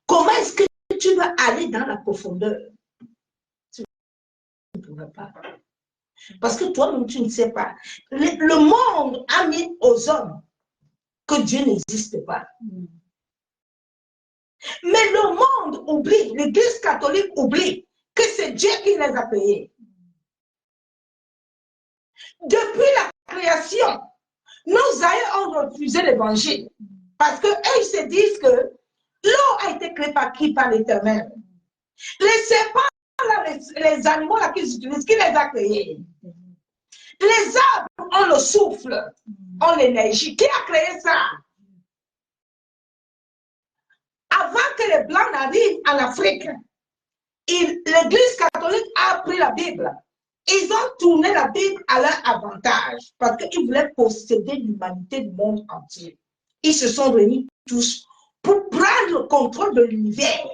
Comment est-ce que tu vas aller dans la profondeur? Tu ne pourras pas. Parce que toi-même, tu ne sais pas. Le monde a mis aux hommes que Dieu n'existe pas. Mais le monde oublie, l'Église catholique oublie que c'est Dieu qui les a payés. Depuis la création, nos aïeux ont refusé l'évangile. Parce qu'eux, ils se disent que l'eau a été créée par qui? Par l'Éternel. Les serpents, là, les animaux là qu'ils utilisent, qui les a créés? Les arbres ont le souffle, ont l'énergie. Qui a créé ça? Avant que les Blancs n'arrivent en Afrique, l'Église catholique a pris la Bible. Ils ont tourné la Bible à leur avantage parce qu'ils voulaient posséder l'humanité du monde entier. Ils se sont réunis tous pour prendre le contrôle de l'univers.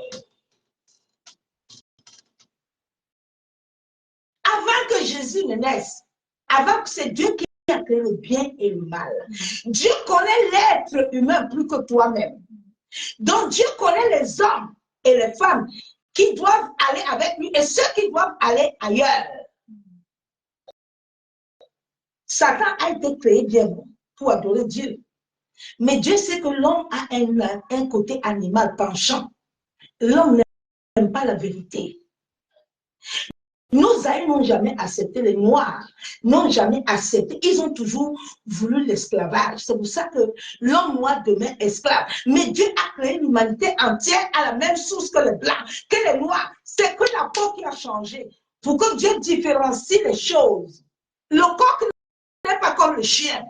Avant que Jésus ne naisse, avant que c'est Dieu qui a créé le bien et le mal, Dieu connaît l'être humain plus que toi-même. Donc Dieu connaît les hommes et les femmes qui doivent aller avec lui et ceux qui doivent aller ailleurs. Satan a été créé bien pour adorer Dieu. Mais Dieu sait que l'homme a un côté animal penchant. L'homme n'aime pas la vérité. Nos aïeux n'ont jamais accepté, les Noirs n'ont jamais accepté. Ils ont toujours voulu l'esclavage. C'est pour ça que l'homme noir demeure esclave. Mais Dieu a créé l'humanité entière à la même source que les Blancs, que les Noirs. C'est que la peau qui a changé. Pour que Dieu différencie les choses. Le coq n'est pas comme le chien.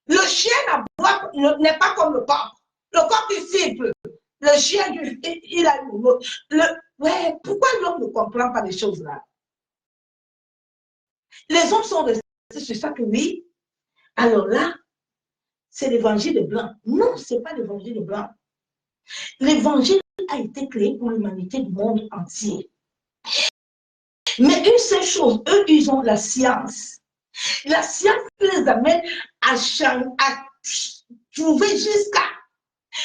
Le chien n'est pas comme le coq. Le coq, il siffle. Le chien, il a ouais, pourquoi l'homme ne comprend pas les choses là? Les hommes sont restés sur ça que oui. Alors là, c'est l'évangile blanc. Non, ce n'est pas l'évangile blanc. L'évangile a été créé pour l'humanité du monde entier. Mais une seule chose, eux, ils ont la science. La science les amène à trouver jusqu'à.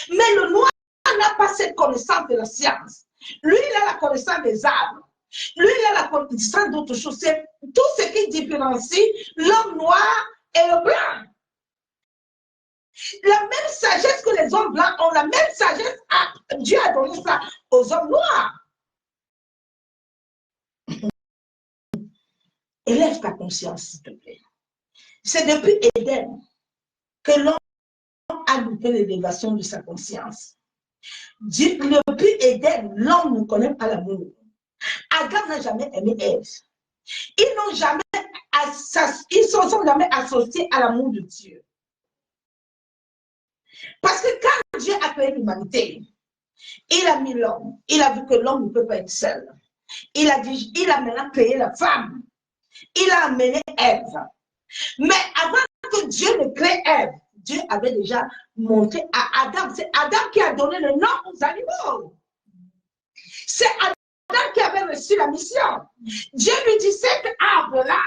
Mais le noir n'a pas cette connaissance de la science. Lui, il a la connaissance des arbres. Lui, il a la connaissance d'autres choses. C'est tout ce qui différencie l'homme noir et le blanc. La même sagesse que les hommes blancs ont, la même sagesse, Dieu a donné ça aux hommes noirs. Élève ta conscience, s'il te plaît. C'est depuis Éden que l'homme a loupé l'élévation de sa conscience. Depuis Éden, l'homme ne connaît pas l'amour. Adam n'a jamais aimé Ève. Ils se sont jamais associés à l'amour de Dieu. Parce que quand Dieu a créé l'humanité, il a mis l'homme. Il a vu que l'homme ne peut pas être seul. Il a maintenant créé la femme. Il a amené Ève. Mais avant que Dieu ne crée Ève, Dieu avait déjà montré à Adam. C'est Adam qui a donné le nom aux animaux. C'est Adam qui avait reçu la mission. Dieu lui dit, cet arbre-là,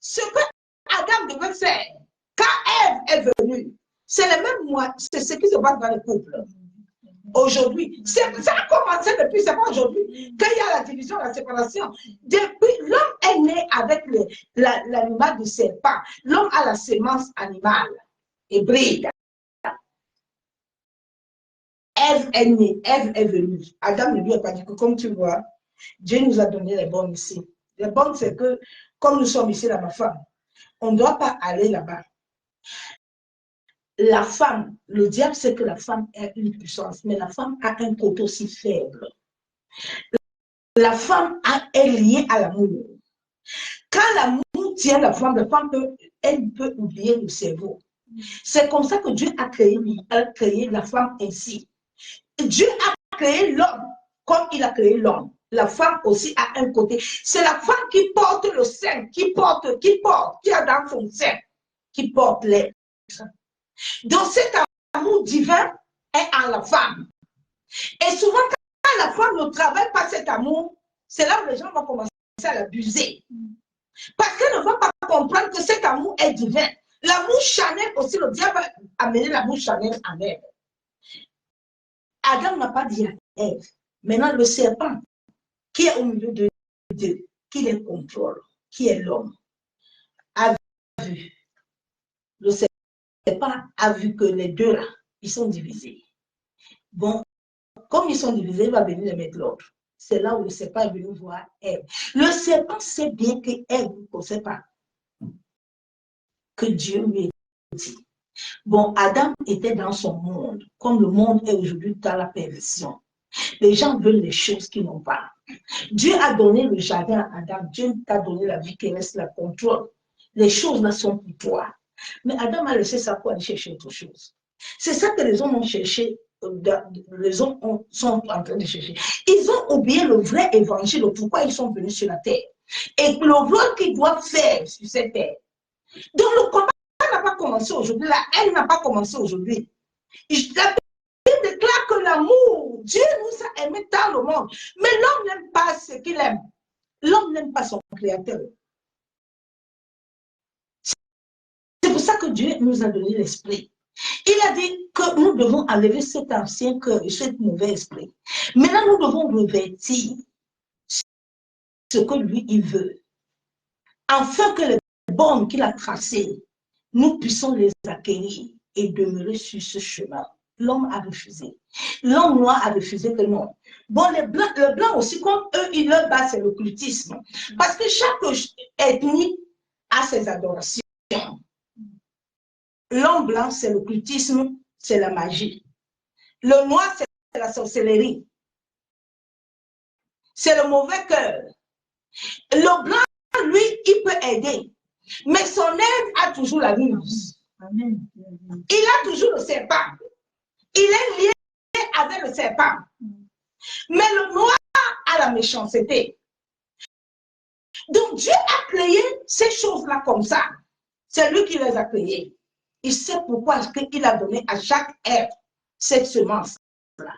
ce que Adam devait faire, quand Ève est venue, c'est le même moi, c'est ce qui se passe dans le couple. Aujourd'hui, ça a commencé depuis, c'est pas aujourd'hui, quand il y a la division, la séparation. Depuis, l'homme est né avec l'animal du serpent. L'homme a la sémence animale, hybride. Ève est née, Ève est venue. Adam ne lui a pas dit que, comme tu vois, Dieu nous a donné les bonnes ici. Les bonnes, c'est que, comme nous sommes ici, là, ma femme, on ne doit pas aller là-bas. La femme, le diable sait que la femme a une puissance, mais la femme a un côté aussi faible. La femme est liée à l'amour. Quand l'amour tient la femme elle peut oublier le cerveau. C'est comme ça que Dieu a créé la femme ainsi. Dieu a créé l'homme comme il a créé l'homme, la femme aussi a un côté. C'est la femme qui porte le sein, qui a dans son sein, qui porte l'être. Donc cet amour divin est en la femme. Et souvent, quand la femme ne travaille pas cet amour, c'est là où les gens vont commencer à l'abuser. Parce qu'elle ne va pas comprendre que cet amour est divin. L'amour charnel aussi, le diable va amener l'amour charnel en elle. Adam n'a pas dit à Ève. Maintenant, le serpent qui est au milieu de deux, qui les contrôle, qui est l'homme, a vu. Le serpent a vu que les deux là, ils sont divisés. Bon, comme ils sont divisés, il va venir les mettre l'autre. C'est là où le serpent est venu voir Ève. Le serpent sait bien que Ève ne connaît pas. Que Dieu lui a dit. Bon, Adam était dans son monde, comme le monde est aujourd'hui dans la perversion. Les gens veulent les choses qu'ils n'ont pas. Dieu a donné le jardin à Adam. Dieu t'a donné la vie qui reste, la contrôle. Les choses là sont pour toi. Mais Adam a laissé ça pour aller chercher autre chose. C'est ça que les hommes ont cherché. Les hommes sont en train de chercher. Ils ont oublié le vrai évangile, pourquoi ils sont venus sur la terre. Et le rôle qu'ils doivent faire sur cette terre. Donc le combat n'a pas commencé aujourd'hui. La haine n'a pas commencé aujourd'hui. La Bible déclare que l'amour, Dieu nous a aimés dans le monde. Mais l'homme n'aime pas ce qu'il aime. L'homme n'aime pas son créateur. C'est pour ça que Dieu nous a donné l'esprit. Il a dit que nous devons enlever cet ancien cœur et cet mauvais esprit. Maintenant, nous devons revêtir ce que lui, il veut. Afin que les bornes qu'il a tracées, nous puissions les acquérir et demeurer sur ce chemin. L'homme a refusé. L'homme noir a refusé que non. Bon, les blancs aussi, comme eux, ils leur battent, c'est l'occultisme. Parce que chaque ethnie a ses adorations. L'homme blanc, c'est l'occultisme, c'est la magie. Le noir, c'est la sorcellerie. C'est le mauvais cœur. Le blanc, lui, il peut aider. Mais son aide a toujours la ruse. Il a toujours le serpent. Il est lié avec le serpent. Mais le noir a la méchanceté. Donc Dieu a créé ces choses-là comme ça. C'est lui qui les a créées. Il sait pourquoi il a donné à chaque être cette semence-là.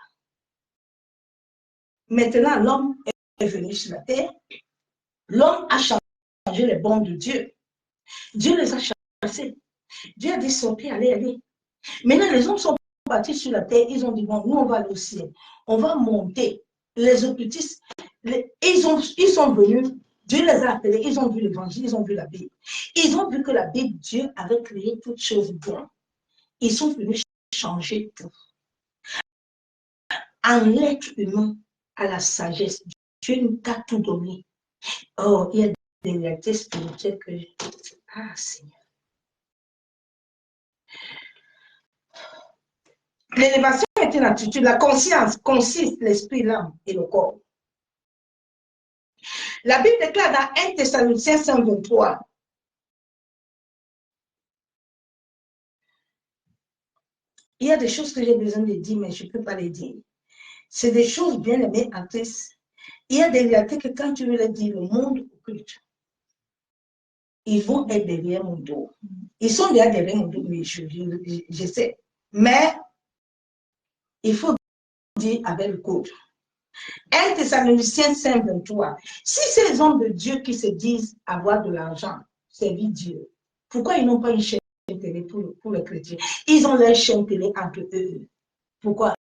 Maintenant, l'homme est venu sur la terre. L'homme a changé les bons de Dieu. Dieu les a chassés. Dieu a dit sortez, allez, allez. Maintenant, les hommes sont partis sur la terre. Ils ont dit bon, nous on va aller au ciel. On va monter. Les occultistes, ils sont venus. Dieu les a appelés, ils ont vu l'évangile, ils ont vu la Bible. Ils ont vu que la Bible, Dieu avait créé toutes choses bonnes. Ils sont venus changer tout. En l'être humain, à la sagesse, Dieu nous a tout donné. Oh, il y a des réalités spirituelles que je... Ah, Seigneur. L'élévation est une attitude. La conscience consiste l'esprit, l'âme et le corps. La Bible déclare dans 1 Thessaloniciens 5:23. Il y a des choses que j'ai besoin de dire, mais je ne peux pas les dire. C'est des choses bien aimées en Christ. Il y a des réalités que quand tu veux les dire, le monde occulte. Ils vont être derrière mon dos. Ils sont derrière mon dos, mais je sais. Mais il faut dire avec le code. 1 Thessaloniciens 5:23. Si ces hommes de Dieu qui se disent avoir de l'argent, servir Dieu, pourquoi ils n'ont pas une chaîne télé pour les chrétiens? Ils ont leur chaîne télé entre eux. Pourquoi?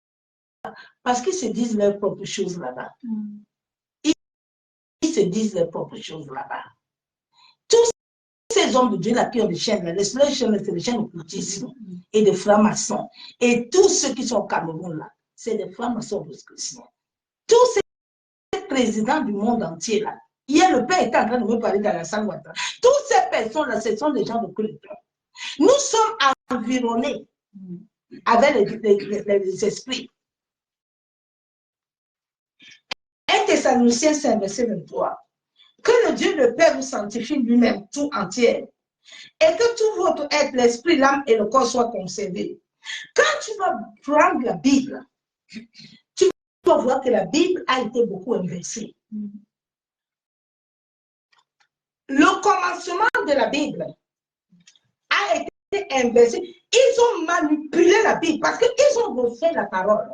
Parce qu'ils se disent leurs propres choses là-bas. Ils se disent leurs propres choses là-bas. Tous ces hommes de Dieu là qui ont des chaînes, les chaînes, c'est des chaînes occultisme et des francs-maçons. Et tous ceux qui sont au Cameroun là, c'est des francs-maçons de chrétiens. Tous ces présidents du monde entier là, hier le père était en train de me parler dans la salle Ouattara. Toutes ces personnes-là, ce sont des gens de culte. Nous sommes environnés avec les esprits. 1 Thessaloniciens 5, verset 23. Que le Dieu le Père vous sanctifie lui-même tout entier et que tout votre être, l'esprit, l'âme et le corps soient conservés. Quand tu vas prendre la Bible, tu dois voir que la Bible a été beaucoup inversée. Le commencement de la Bible a été inversé. Ils ont manipulé la Bible parce qu'ils ont refait la parole.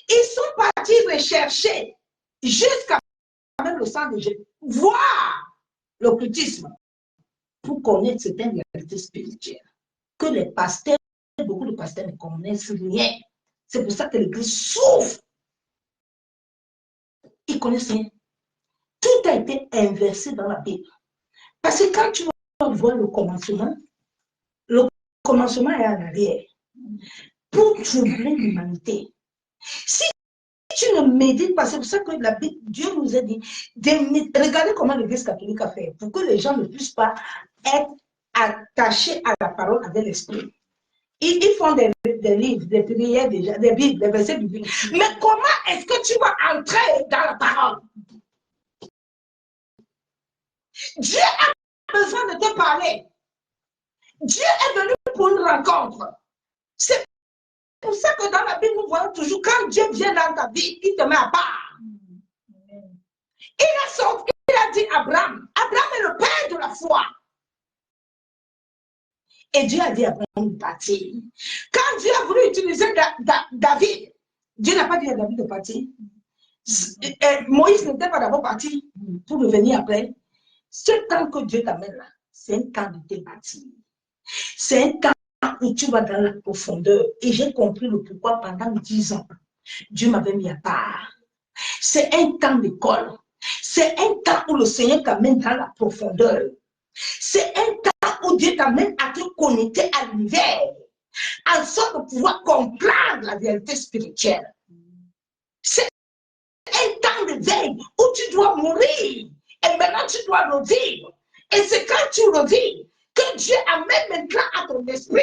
Ils sont partis rechercher jusqu'à même le sang de Jésus, voir l'occultisme pour connaître certaines réalités spirituelles que les pasteurs, beaucoup de pasteurs ne connaissent rien. C'est pour ça que l'Église souffre. Ils connaissent rien. Tout a été inversé dans la Bible. Parce que quand tu vas voir le commencement est en arrière pour troubler l'humanité. Si tu ne médites pas, c'est pour ça que la Bible, Dieu nous a dit, regardez comment l'Église catholique a fait, pour que les gens ne puissent pas être attachés à la parole avec l'esprit. Ils font des livres, des prières, des Bibles, des versets bibliques. Mais comment est-ce que tu vas entrer dans la parole? Dieu a besoin de te parler. Dieu est venu pour une rencontre. C'est pour ça que dans la Bible, nous voyons toujours, quand Dieu vient dans ta vie, il te met à part. Il a dit à Abraham, Abraham est le père de la foi. Et Dieu a dit à Abraham de partir. Quand Dieu a voulu utiliser David, Dieu n'a pas dit à David de partir. Moïse n'était pas d'abord parti pour revenir après. Ce temps que Dieu t'amène là, c'est un temps de te bâtir. C'est un temps où tu vas dans la profondeur. Et j'ai compris le pourquoi pendant 10 ans, Dieu m'avait mis à part. C'est un temps d'école. C'est un temps où le Seigneur t'amène dans la profondeur. C'est un temps où Dieu t'amène à te connecter à l'univers, en sorte de pouvoir comprendre la vérité spirituelle. C'est un temps de veille où tu dois mourir. Et maintenant, tu dois revivre. Et c'est quand tu revis que Dieu amène maintenant à ton esprit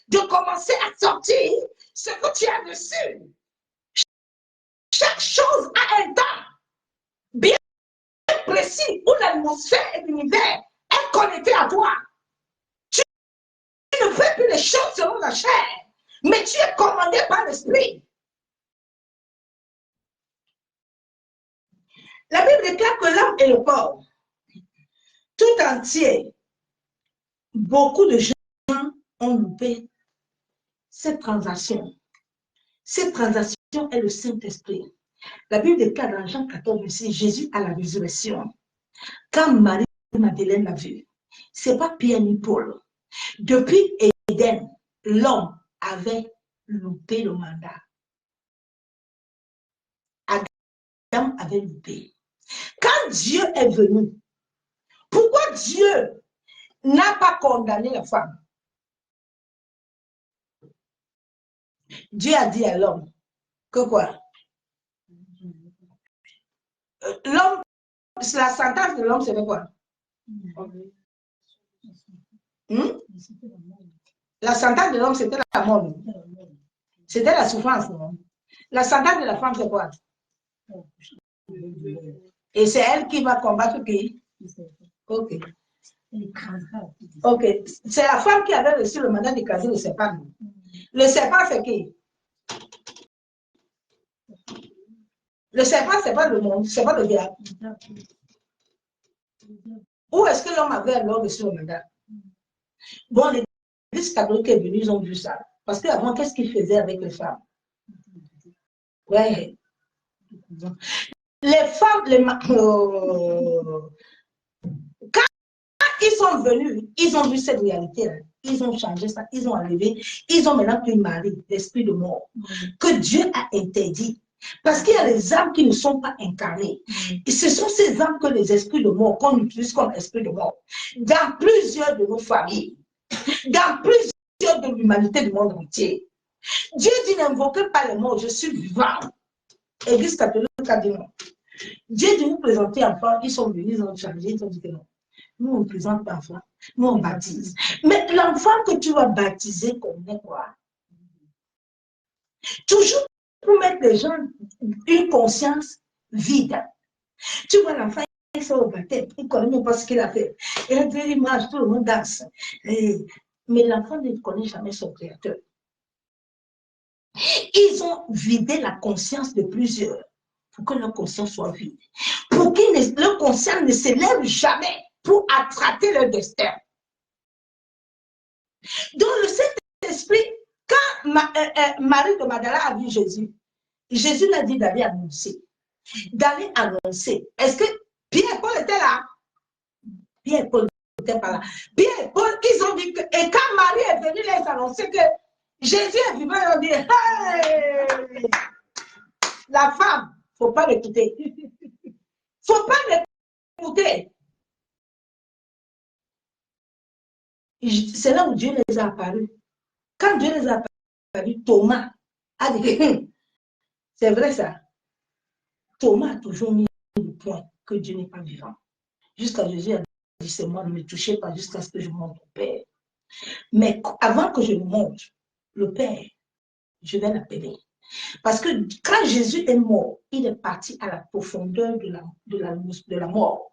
de commencer à sortir ce que tu as reçu. Chaque chose a un temps bien précis où l'atmosphère et l'univers est connecté à toi. Tu ne fais plus les choses selon la chair, mais tu es commandé par l'esprit. La Bible déclare que l'âme et le corps, tout entier, beaucoup de gens ont loupé cette transaction. Cette transaction est le Saint-Esprit. La Bible déclare dans Jean 14, verset, Jésus à la résurrection. Quand Marie-Madeleine l'a vu, ce n'est pas Pierre ni Paul. Depuis Éden, l'homme avait loupé le mandat. Adam avait loupé. Quand Dieu est venu, pourquoi Dieu n'a pas condamné la femme? Dieu a dit à l'homme que quoi? L'homme, la sentence de l'homme, c'était quoi? La sentence de l'homme, c'était la mort. C'était la souffrance. Non? La sentence de la femme, c'est quoi? Et c'est elle qui va combattre qui? Ok. Ok. C'est la femme qui avait reçu le mandat d'écraser le serpent. Le serpent, c'est qui? Le serpent, c'est pas le monde, c'est pas le diable. Où est-ce que l'homme avait alors reçu le mandat? Bon, l'Église catholique est venue, ils ont vu ça. Parce qu'avant, qu'est-ce qu'ils faisaient avec les femmes? Ouais. Les femmes, quand ils sont venus, ils ont vu cette réalité-là. Ils ont changé ça, ils ont enlevé, ils ont maintenant pris Marie, l'esprit de mort, que Dieu a interdit. Parce qu'il y a les âmes qui ne sont pas incarnées. Et ce sont ces âmes que les esprits de mort, qu'on utilise comme esprit de mort, dans plusieurs de nos familles, dans plusieurs de l'humanité du monde entier. Dieu dit, n'invoquez pas les morts, je suis vivant. L'Église catholique a dit non. Dieu dit, vous présentez enfants, ils sont venus, ils ont changé, ils ont dit que non. Nous, on ne présente pas enfants, nous, on baptise. Mais l'enfant que tu vas baptiser, connaît quoi? Toujours pour mettre les gens une conscience vide. Tu vois l'enfant, il sort au baptême, il ne connaît même pas ce qu'il a fait. Il a fait l'image, tout le monde danse. Mais l'enfant ne connaît jamais son créateur. Ils ont vidé la conscience de plusieurs pour que leur conscience soit vide. Pour que leur conscience ne s'élève jamais pour attraper leur destin. Donc le Saint-Esprit, quand Marie de Magdala a vu Jésus, Jésus l'a dit d'aller annoncer. D'aller annoncer. Est-ce que Pierre et Paul étaient là? Pierre et Paul n'étaient pas là. Pierre et Paul, ils ont dit que, et quand Marie est venue les annoncer que Jésus est vivant, ils ont dit, hey! La femme, il ne faut pas l'écouter. Il ne faut pas l'écouter. C'est là où Dieu les a apparus. Quand Dieu les a apparus, Thomas a dit, c'est vrai ça. Thomas a toujours mis le point que Dieu n'est pas vivant. Jusqu'à Jésus a dit, c'est moi, ne me touchez pas jusqu'à ce que je montre au Père. Mais avant que je le montre, le Père, je vais l'appeler. Parce que quand Jésus est mort, il est parti à la profondeur de la mort.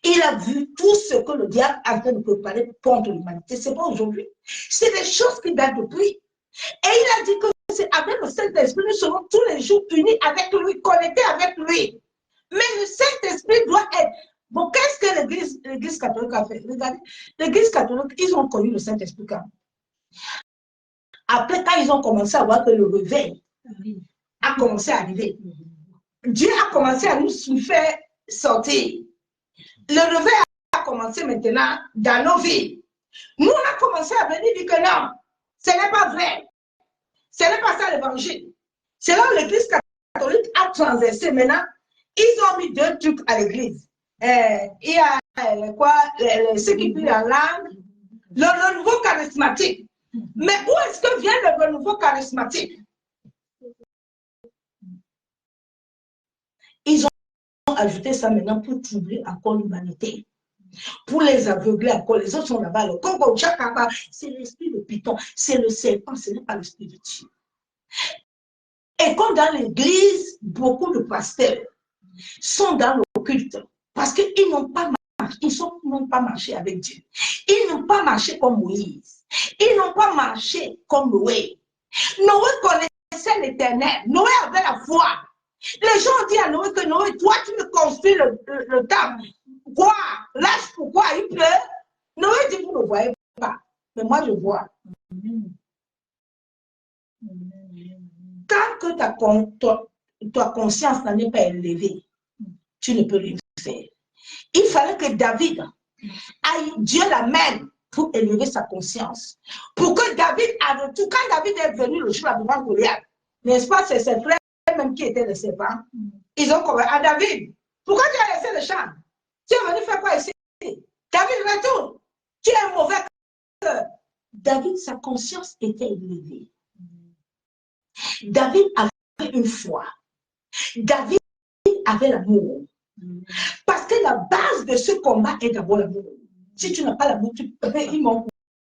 Il a vu tout ce que le diable a fait de préparer contre l'humanité. Ce n'est pas aujourd'hui. C'est des choses qui datent depuis. Et il a dit que c'est avec le Saint-Esprit, nous serons tous les jours unis avec lui, connectés avec lui. Mais le Saint-Esprit doit être... Bon, qu'est-ce que l'Église catholique a fait? Regardez, l'Église catholique, ils ont connu le Saint-Esprit quand même. Après, quand ils ont commencé à voir que le réveil a commencé à arriver, Dieu a commencé à nous faire sortir. Le réveil a commencé maintenant dans nos vies. Nous, on a commencé à venir dire que non, ce n'est pas vrai. Ce n'est pas ça l'évangile. C'est là où l'Église catholique a transversé. Maintenant, ils ont mis deux trucs à l'Église. Il y a ceux qui prient en langue, le renouveau charismatique. Mais où est-ce que vient le renouveau charismatique? Ils ont ajouté ça maintenant pour troubler encore l'humanité, pour les aveugler encore. Les autres sont là-bas. C'est l'esprit de Python, c'est le serpent, ce n'est pas l'esprit de Dieu. Et comme dans l'église, beaucoup de pasteurs sont dans l'occulte parce qu'ils n'ont pas marché, n'ont pas marché avec Dieu. Ils n'ont pas marché comme Moïse. Ils n'ont pas marché comme Noé. Noé connaissait l'Éternel. Noé avait la foi. Les gens ont dit à Noé que Noé, toi, tu me construis le temple. Quoi? Lâche pourquoi il pleut? Noé dit, vous ne voyez pas. Mais moi, je vois. Tant que ta conscience n'est pas élevée, tu ne peux rien faire. Il fallait que David Dieu l'amène pour élever sa conscience. Pour que David, à retour, quand David est venu le jour devant Goliath, n'est-ce pas, c'est ses frères même qui étaient les serpents. Ils ont commencé à David. Pourquoi tu as laissé le champ? Tu es venu faire quoi ici? David, retourne. Tu es un mauvais cœur. David, sa conscience était élevée. David avait une foi. David avait l'amour. Parce que la base de ce combat est d'abord l'amour. Si tu n'as pas l'amour, ils m'ont